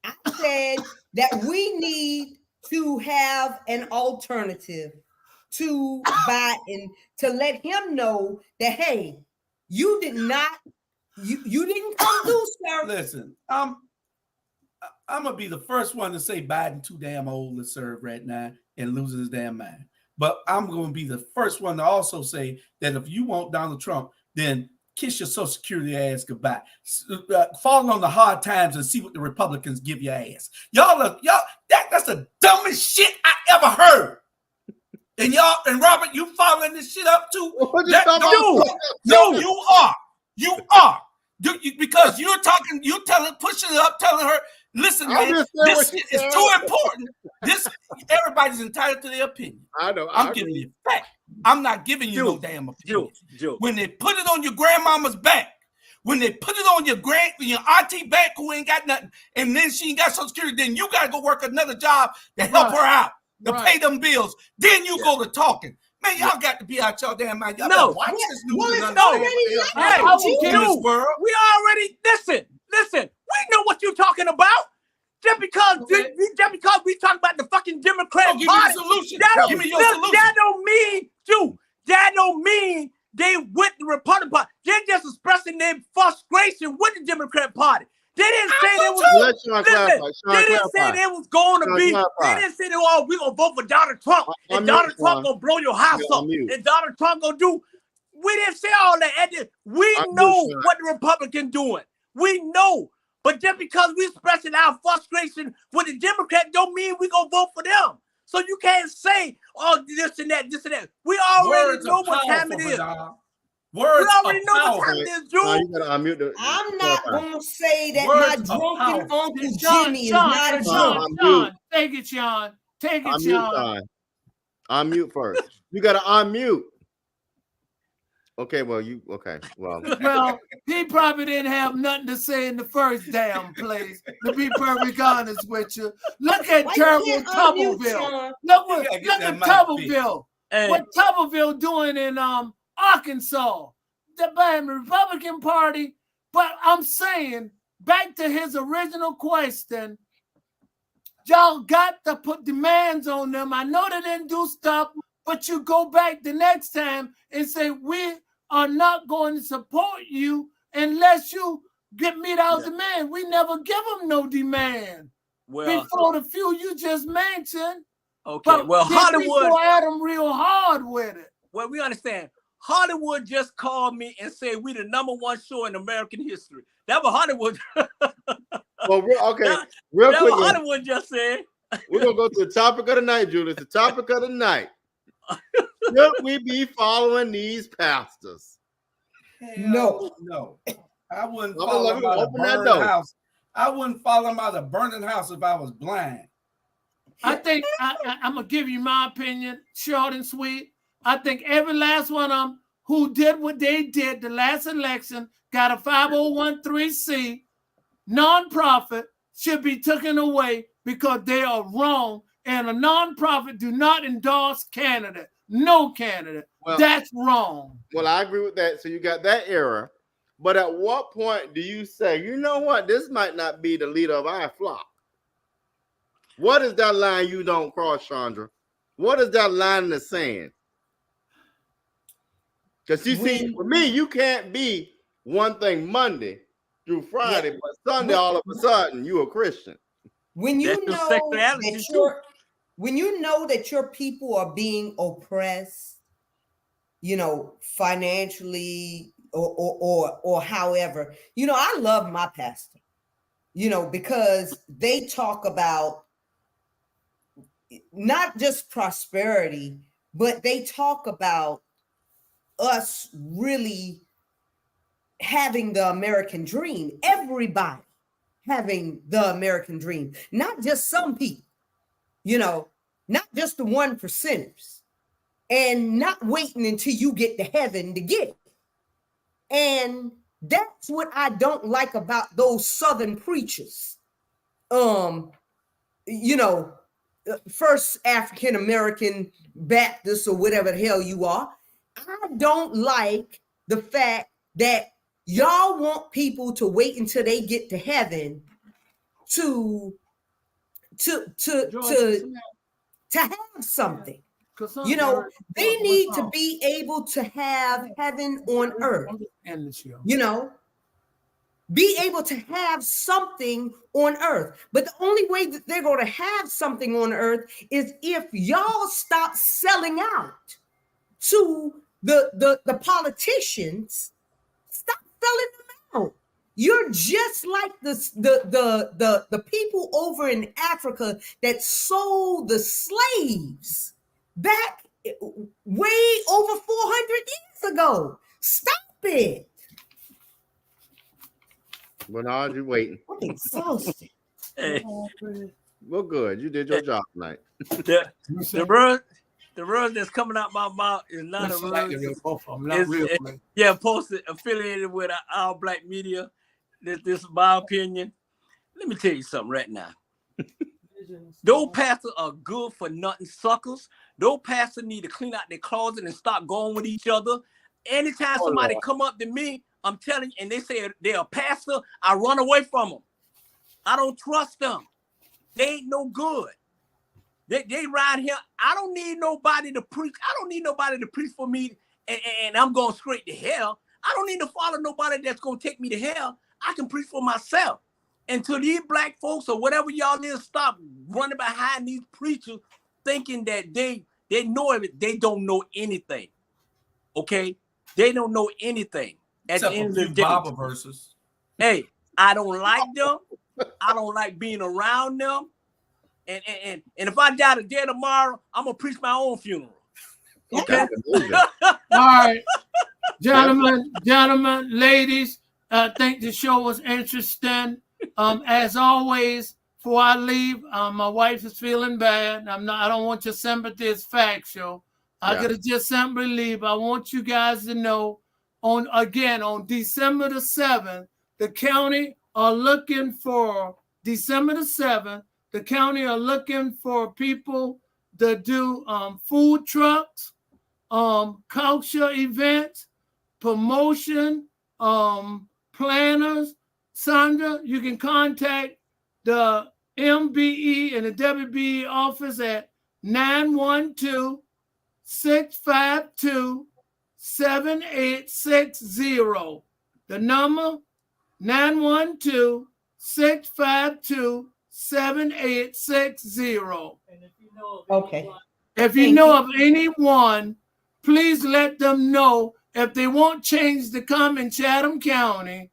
I said that we need to have an alternative to Biden to let him know that, hey, you did not, you didn't come through, sir. Listen, I'm gonna be the first one to say Biden too damn old to serve right now and losing his damn mind. But I'm gonna be the first one to also say that if you want Donald Trump, then kiss your Social Security ass goodbye. Fall on the hard times and see what the Republicans give your ass. That's the dumbest shit I ever heard. And y'all and Robert, you following this shit up too? You are. Because you're talking, pushing it up, telling her, listen, man, this is too important. Everybody's entitled to their opinion. I know. I'm giving you fact. I'm not giving you no damn opinion. When they put it on your grandmama's back, when they put it on your auntie back who ain't got nothing, and then she ain't got Social Security, then you got to go work another job to help her out, to pay them bills. Then you go to talking. Man, y'all got to be out y'all damn mind. Y'all watch this news. We already listen. We know what you're talking about. Just because we talk about the fucking Democrat Party, give me your solution. That don't mean they with the Republican Party. They're just expressing their frustration with the Democrat Party. They didn't say they was. They didn't say they was going to be. They didn't say we gonna vote for Donald Trump and Donald Trump gonna blow your house up and Donald Trump gonna do. We didn't say all that. We know what the Republican doing. We know. But just because we expressing our frustration with the Democrat don't mean we gonna vote for them. So you can't say, this and that. We already know what time it is. We already know what time it is, Drew. I'm not gonna say that my drunken Uncle Jimmy is not a Sean, take it, Sean. Take it, Sean. Unmute first. You gotta unmute. Okay, well, Well, he probably didn't have nothing to say in the first damn place, to be perfectly honest with you. Look at terrible Tuberville. Look at Tuberville. What Tuberville doing in Arkansas. The Republican Party. But I'm saying, back to his original question, y'all got to put demands on them. I know they didn't do stuff, but you go back the next time and say, we are not going to support you unless you meet our demand. We never give them no demand. Well, before the few you just mentioned. Okay, but well, Hollywood go at them real hard with it. Well, we understand. Hollywood just called me and said we the #1 show in American history. That was Hollywood. Well, real quick. What Hollywood just said. We're gonna go to the topic of the night, Julius. The topic of the night. Should we be following these pastors? No. I wouldn't follow them out of burning house. I wouldn't follow them out of burning house if I was blind. I think I'm gonna give you my opinion, short and sweet. I think every last one of them who did what they did the last election got a 501(c) nonprofit should be taken away because they are wrong, and a nonprofit do not endorse candidate. No candidate. Well, that's wrong. Well, I agree with that. So you got that error. But at what point do you say, you know what, this might not be the leader of our flock? What is that line you don't cross, Chandra? What is that line in the sand? Because you see, for me, you can't be one thing Monday through Friday, but Sunday all of a sudden you a Christian. When you know that your people are being oppressed, financially or however, I love my pastor, because they talk about not just prosperity, but they talk about us really having the American dream, everybody having the American dream, not just some people, not just the 1%ers, and not waiting until you get to heaven to get it. And that's what I don't like about those Southern preachers. First African American Baptist or whatever the hell you are. I don't like the fact that y'all want people to wait until they get to heaven to have something. They need to be able to have heaven on earth. Be able to have something on earth. But the only way that they're going to have something on earth is if y'all stop selling out to the politicians. Stop You're just like the people over in Africa that sold the slaves back way over 400 years ago. Stop it. Bernard, you waiting. I'm exhausted. Hey, Well, good. You did your job tonight. the word that's coming out my mouth is not a word. Yeah, posted affiliated with our black media. This is my opinion. Let me tell you something right now. Those pastors are good for nothing suckers. Those pastors need to clean out their closet and stop going with each other. Anytime somebody come up to me, I'm telling you, and they say they're a pastor, I run away from them. I don't trust them. They ain't no good. They ride here. I don't need nobody to preach. I don't need nobody to preach for me and I'm going straight to hell. I don't need to follow nobody that's going to take me to hell. I can preach for myself. And to these black folks or whatever y'all is, stop running behind these preachers thinking that they know it. They don't know anything. Okay? They don't know anything. At the end of the day, Bible verses. Hey, I don't like them. I don't like being around them. And if I die today tomorrow, I'm gonna preach my own funeral. Okay. All right, gentlemen, ladies. I think the show was interesting. As always, before I leave, my wife is feeling bad. I don't want your sympathy. It's factual. I gotta just simply leave. I want you guys to know on December the 7th, the county are looking for December the 7th. The county are looking for people to do food trucks, culture events, promotion, planners. Sandra, you can contact the MBE and the WBE office at 912-652-7860. The number 912-652-7860. Okay. If you know of anyone, please let them know. If they won't change to come in Chatham County,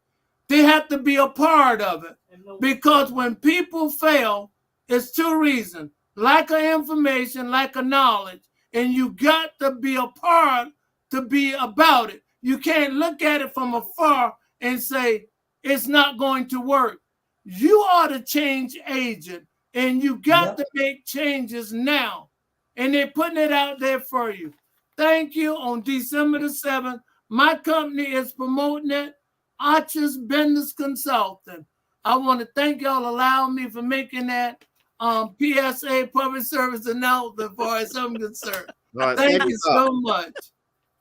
they have to be a part of it. Because when people fail, it's two reasons. Lack of information, lack of knowledge. And you got to be a part to be about it. You can't look at it from afar and say, it's not going to work. You are the change agent, and you got to make changes now. And they're putting it out there for you. Thank you. On December the 7th, my company is promoting it, Archer's Business Consultant. I want to thank y'all allowing me for making that PSA public service announcement as far as I'm concerned. Right, thank you so much.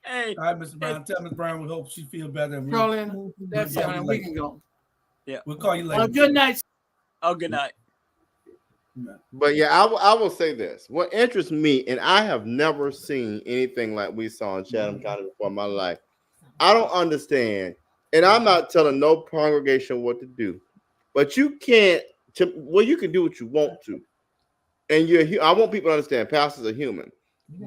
Hey, all right, Mr. Brown. Tell Ms. Brown we hope she feels better. Carlin, that's it. We can go. Yeah, we'll call you later. Good night. Oh, good night. But yeah, I will say this. What interests me, and I have never seen anything like we saw in Chatham County before in my life. I don't understand, and I'm not telling no congregation what to do, but you can't. Well, you can do what you want to, and I want people to understand pastors are human,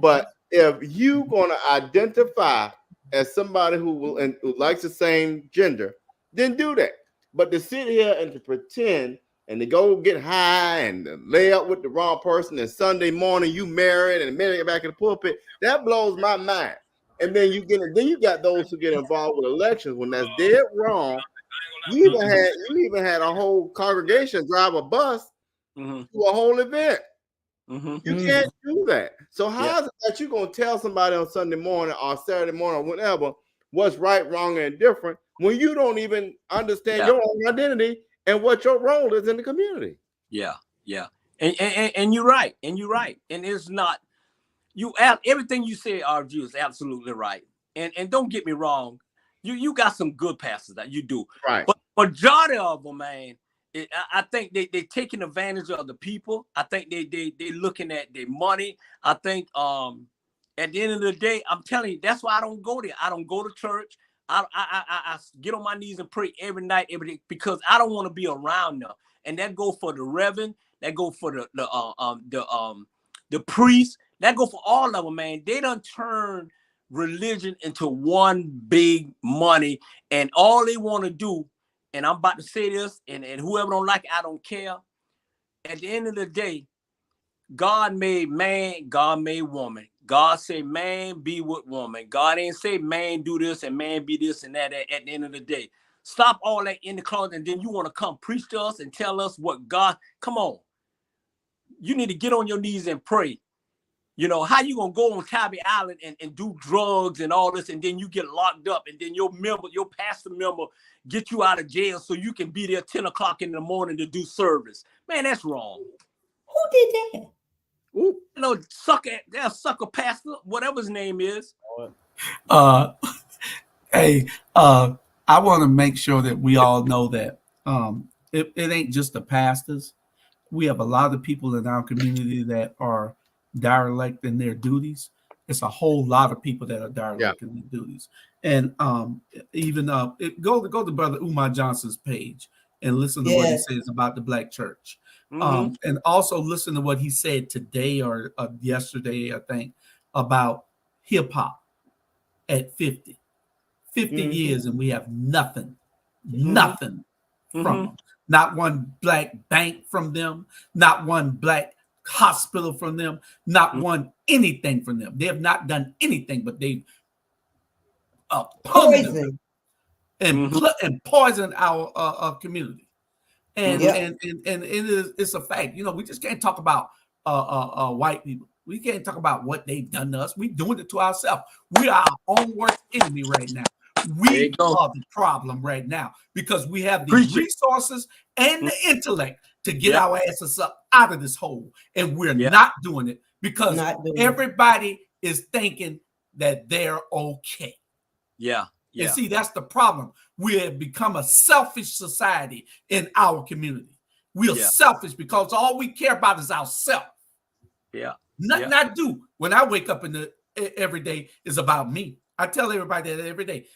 but if you're going to identify as somebody who likes the same gender, then do that. But to sit here and to pretend and to go get high and lay up with the wrong person, and Sunday morning you married and married back in the pulpit, that blows my mind. And then you got those who get involved with elections when that's dead wrong. You even had a whole congregation drive a bus to a whole event. You can't do that. So how is it that you're going to tell somebody on Sunday morning or Saturday morning or whatever what's right, wrong, and different when you don't even understand your own identity and what your role is in the community? Yeah. And you're right. And it's not everything you say, RG, is absolutely right. And don't get me wrong, you got some good pastors that you do. Right. But majority of them, man, I think they taking advantage of the people. I think they looking at their money. I think at the end of the day, I'm telling you, that's why I don't go there. I don't go to church. I get on my knees and pray every night, every day, because I don't want to be around them. And that go for the reverend, that go for the priest, that go for all of them, man. They done turn religion into one big money, and all they want to do and I'm about to say this, and whoever don't like it, I don't care. At the end of the day, God made man, God made woman. God said man be with woman. God ain't say man do this and man be this and that at the end of the day. Stop all that in the closet, and then you want to come preach to us and tell us what God, come on. You need to get on your knees and pray. You know, how you going to go on Tabby Island and do drugs and all this, and then you get locked up, and then your pastor member get you out of jail so you can be there 10 o'clock in the morning to do service. Man, that's wrong. Who did that? You know, sucker pastor, whatever his name is. Hey, I want to make sure that we all know that it ain't just the pastors. We have a lot of people in our community that are derelict in their duties. It's a whole lot of people that are derelict in their duties. And even go to Brother Umar Johnson's page and listen to what he says about the Black church. And also listen to what he said today or yesterday, I think, about hip hop at 50 years, and we have nothing from them. Not one black bank from them, not one black hospital from them, not one anything from them. They have not done anything, but they've poisoned and poisoned our community. And it's a fact. You know, we just can't talk about white people. We can't talk about what they've done to us. We're doing it to ourselves. We are our own worst enemy right now. We are the problem right now because we have the resources and the intellect to get our asses up out of this hole. And we're not doing it because everybody is thinking that they're okay. And see, that's the problem. We have become a selfish society in our community. We are selfish because all we care about is ourselves. Nothing I do when I wake up every day is about me. I tell everybody that every day.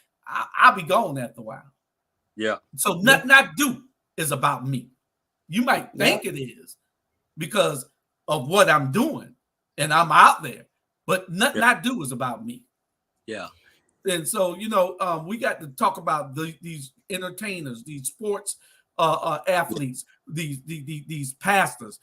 I'll be gone after a while. So nothing I do is about me. You might think it is because of what I'm doing and I'm out there, but nothing I do is about me. And so, you know, we got to talk about these entertainers, these sports athletes, these pastors.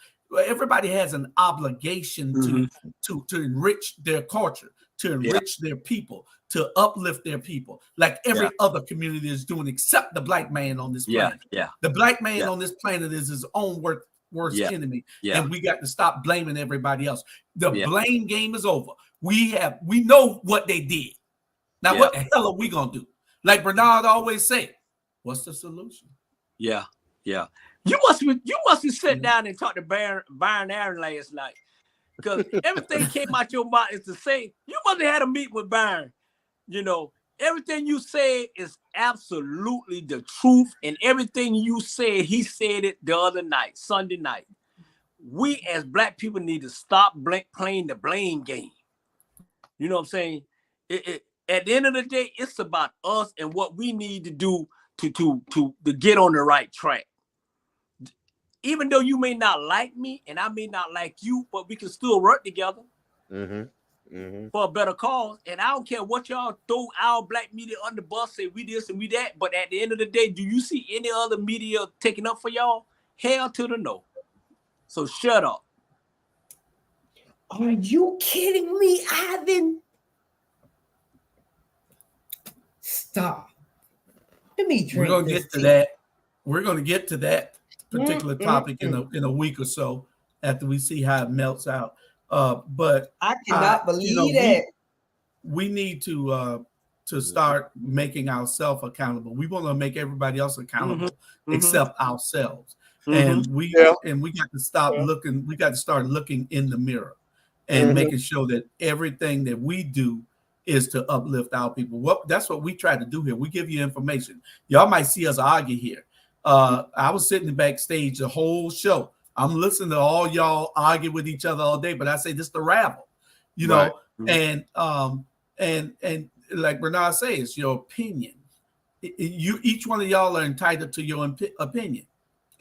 Everybody has an obligation to enrich their culture, to enrich their people, to uplift their people, like every other community is doing, except the black man on this planet. The black man on this planet is his own worst enemy, and we got to stop blaming everybody else. The blame game is over. We know what they did. Now, what the hell are we gonna do? Like Bernard always say, what's the solution? You must have sat down and talked to Byron Aaron last night, because everything came out your mouth is the same. You must have had a meeting with Byron. You know, everything you said is absolutely the truth, and everything you said, he said it the other night, Sunday night. We as black people need to stop playing the blame game. You know what I'm saying? At the end of the day, it's about us and what we need to do to get on the right track. Even though you may not like me and I may not like you, but we can still work together for a better cause. And I don't care what y'all throw our black media under the bus, say we this and we that. But at the end of the day, do you see any other media taking up for y'all? Hell to the no. So shut up. Are you kidding me, Ivan? Stop. Let me drink. We're gonna get to that. We're gonna get to that particular topic in a week or so after we see how it melts out. But I cannot believe that. We need to start making ourselves accountable. We want to make everybody else accountable except ourselves. And we got to stop looking. We got to start looking in the mirror and making sure that everything that we do is to uplift our people. That's what we try to do here. We give you information. Y'all might see us argue here. I was sitting backstage the whole show. I'm listening to all y'all argue with each other all day, but I say this the Rabble, you know, and like Bernard says, it's your opinion. Each one of y'all are entitled to your opinion,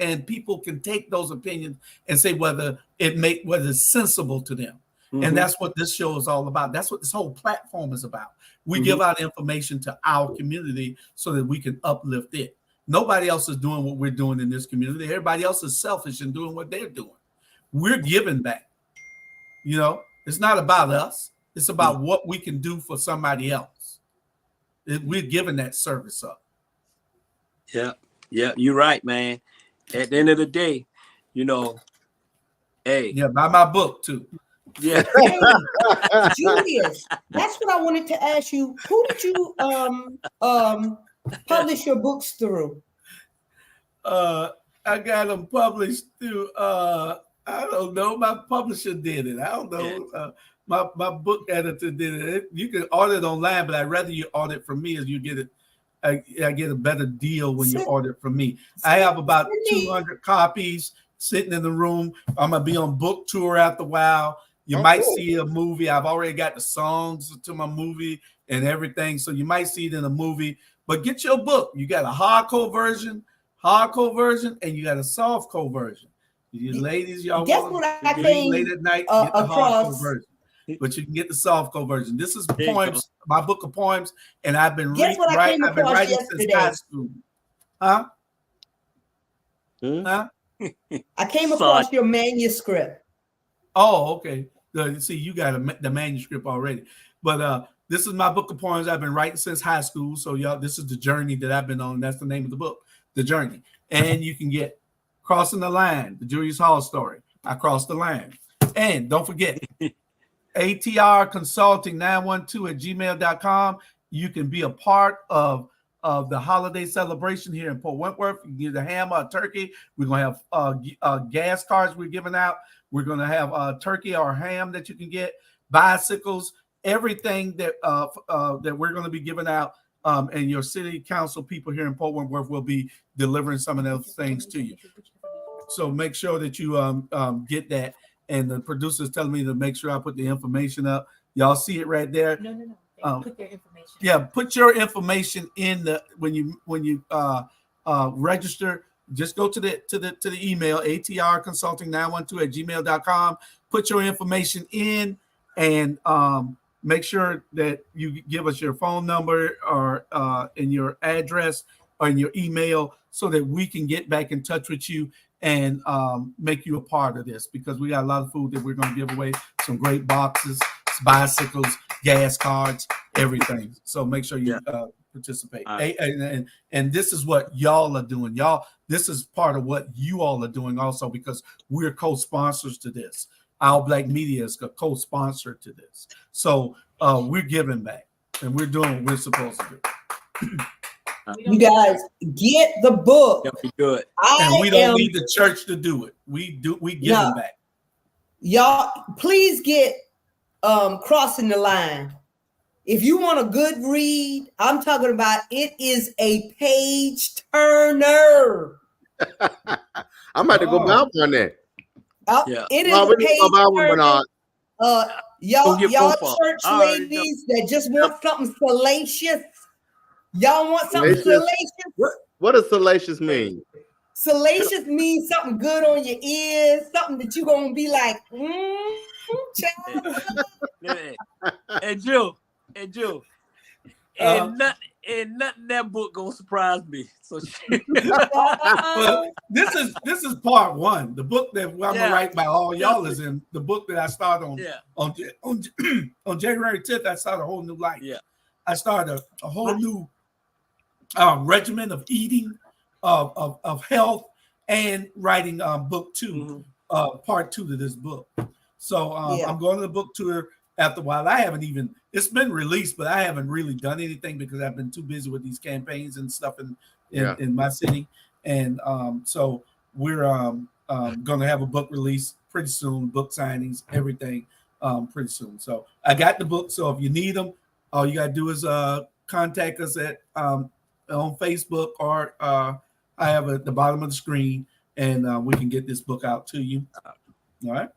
and people can take those opinions and say whether it's sensible to them. And that's what this show is all about. That's what this whole platform is about. We give out information to our community so that we can uplift it. Nobody else is doing what we're doing in this community. Everybody else is selfish in doing what they're doing. We're giving back. You know, it's not about us. It's about what we can do for somebody else. We're giving that service up. Yeah, you're right, man. At the end of the day, you know, hey. Yeah, buy my book too. Yeah. Hey, Julius, that's what I wanted to ask you. Who did you publish your books through? I got them published through I don't know. My publisher did it. I don't know. My book editor did it. You can order it online, but I'd rather you order it from me, as you get it. I get a better deal when you order it from me. I have about 200 copies sitting in the room. I'm gonna be on book tour after a while. You might see a movie. I've already got the songs to my movie and everything, so you might see it in a movie. But get your book. You got a hardcore version, and you got a softcore version. You ladies, y'all want to read late at night, get the hardcore version. But you can get the softcore version. This is poems, my book of poems, and I've been writing since high school. Huh? I came across your manuscript. Oh, okay. See, you got the manuscript already. But this is my book of poems I've been writing since high school. So y'all, this is the journey that I've been on. That's the name of the book, The Journey. And you can get Crossing the Line, the Julius Hall story. I crossed the line. And don't forget, ATR Consulting 912@gmail.com. You can be a part of the holiday celebration here in Port Wentworth. You can get a ham or a turkey. We're going to have gas cards we're giving out. We're going to have turkey or ham that you can get, bicycles, everything that we're going to be giving out. And your city council people here in Port Wentworth will be delivering some of those things to you. So make sure that you get that. And the producer's telling me to make sure I put the information up. Y'all see it right there. No. Put their information. Yeah, put your information in the when you register. Just go to the email atrconsulting912@gmail.com. Put your information in and make sure that you give us your phone number or and your address or in your email so that we can get back in touch with you and make you a part of this, because we got a lot of food that we're going to give away, some great boxes, bicycles, gas cards, everything. So make sure you participate. Right. And this is what y'all are doing. This is part of what you all are doing also, because we're co-sponsors to this. Our Black Media is a co-sponsor to this. So we're giving back and we're doing what we're supposed to do. You guys get the book. Be good. And we don't need the church to do it. We give them back. Y'all, please get Crossing the Line. If you want a good read, I'm talking about it is a page turner. I'm about to go buy one there. It is a page turner. Y'all church ladies that just want something salacious. Y'all want something salacious? What does salacious mean? Salacious means something good on your ears, something that you're gonna be like, And Jill, and nothing in that book gonna surprise me. So well, this is part one. The book that I'm gonna write by all y'all is in the book that I started on January 10th. I started a whole new life. Yeah, I started a whole new regimen of eating, of health, and writing book two, part two to this book. So I'm going to the book tour after a while. It's been released, but I haven't really done anything because I've been too busy with these campaigns and stuff in my city. And so we're going to have a book release pretty soon, book signings, everything pretty soon. So I got the book. So if you need them, all you got to do is contact us at on Facebook, or I have at the bottom of the screen, and we can get this book out to you. All right.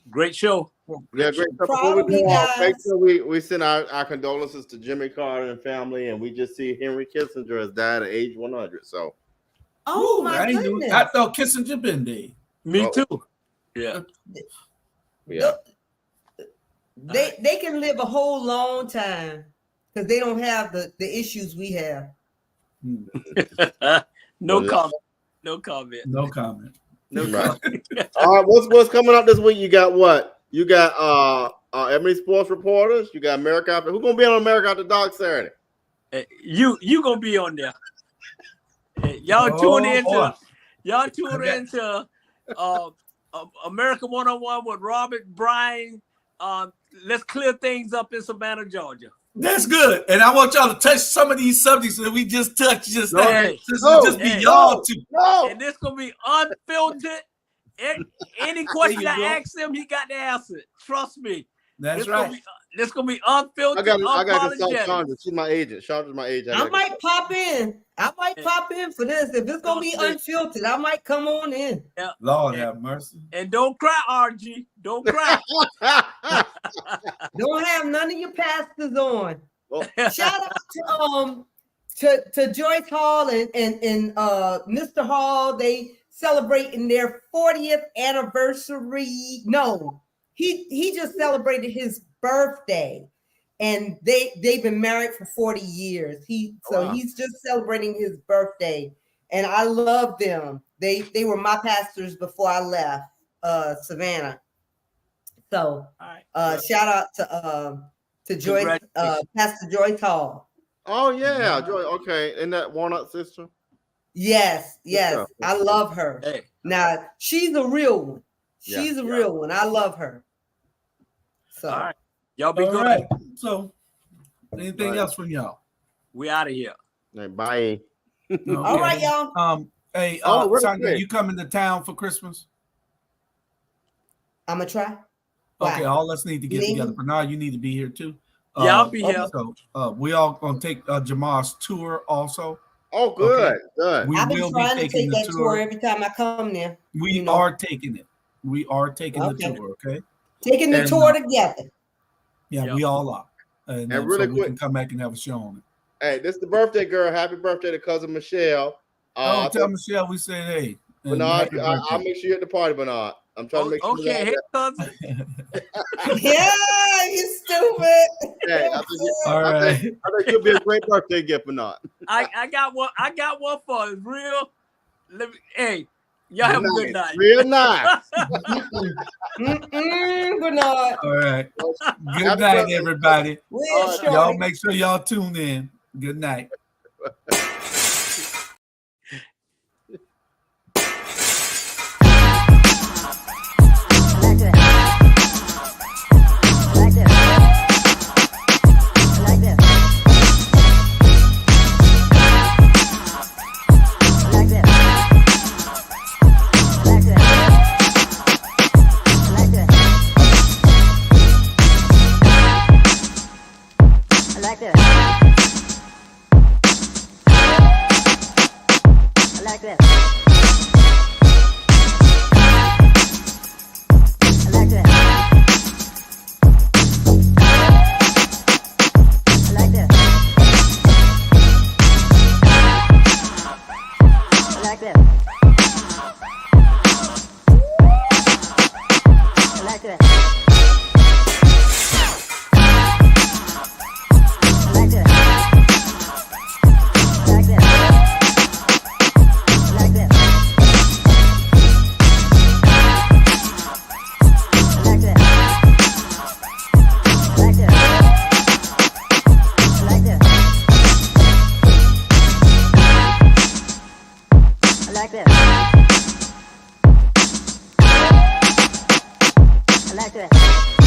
Great show. Yeah, great. Before we go off, make sure we send our condolences to Jimmy Carter and family, and we just see Henry Kissinger has died at age 100. So, my goodness! I thought Kissinger been dead. Me too. Yeah. They can live a whole long time because they don't have the issues we have. No comment. No comment. No comment. No Right. comment. All right, what's coming up this week? You got what? You got Ebony Sports Reporters. You got America After. Who's gonna be on America After Dark Saturday? You gonna be on there. Y'all tune into America 101 with Robert Bryan. Let's clear things up in Savannah, Georgia. That's good. And I want y'all to touch some of these subjects that we just touched just now. Hey, Just be y'all two. No. And this gonna be unfiltered. Any question I ask him, he got the answer. Trust me. That's right. This gonna be unfiltered. I got to consult unapologetic. Chandra. She's my agent. Chandra's my agent. I might pop in. Pop in for this. If it's gonna be unfiltered, I might come on in. Lord have mercy. And don't cry, RG. Don't cry. Don't have none of your pastors on. Well, Shout out to Joyce Hall and Mr. Hall. They celebrating their 40th anniversary. No, he just celebrated his birthday, and they've been married for 40 years. He's just celebrating his birthday, and I love them. They were my pastors before I left Savannah. So shout out to Joyce, Pastor Joyce Hall. Oh yeah, Joy. Okay, isn't that Walnut sister? Yes. Yeah. I love her. Hey. Now she's a real one. Yeah, She's a real one. I love her. So All right. Y'all be All good. right. So, anything else from y'all? We out of here. Hey, bye. Okay. All right, y'all. Hey, really Sandra, quick. you coming to town for Christmas? I'm gonna try. Okay, Why? all us need to get Me? together. Bernard, you need to be here too. Yeah, I'll be here. So we all gonna take Jamal's tour also. Oh, good, Okay. good. We I've been will be trying to taking take the that tour every time I come there. We are taking it. We are taking Okay. the tour. Okay. Taking the And, tour together. Yeah, Yeah. we all are. And really so we quick- can come back and have a show on it. Hey, this is the birthday girl. Happy birthday to cousin Michelle. Tell Michelle we said hey. and Bernard, happy I'll birthday. make sure you're at the party, Bernard. I'm trying to make sure. Okay, hey, cousin. Yeah, you stupid. Hey, All right. I think you'll be a great birthday gift, Bernard. I got one for us. Real. Hey, y'all have a good night. Real nice. Bernard. All right. Good Happy night, birthday. everybody. Real shorty. Y'all make sure y'all tune in. Good night. I like that.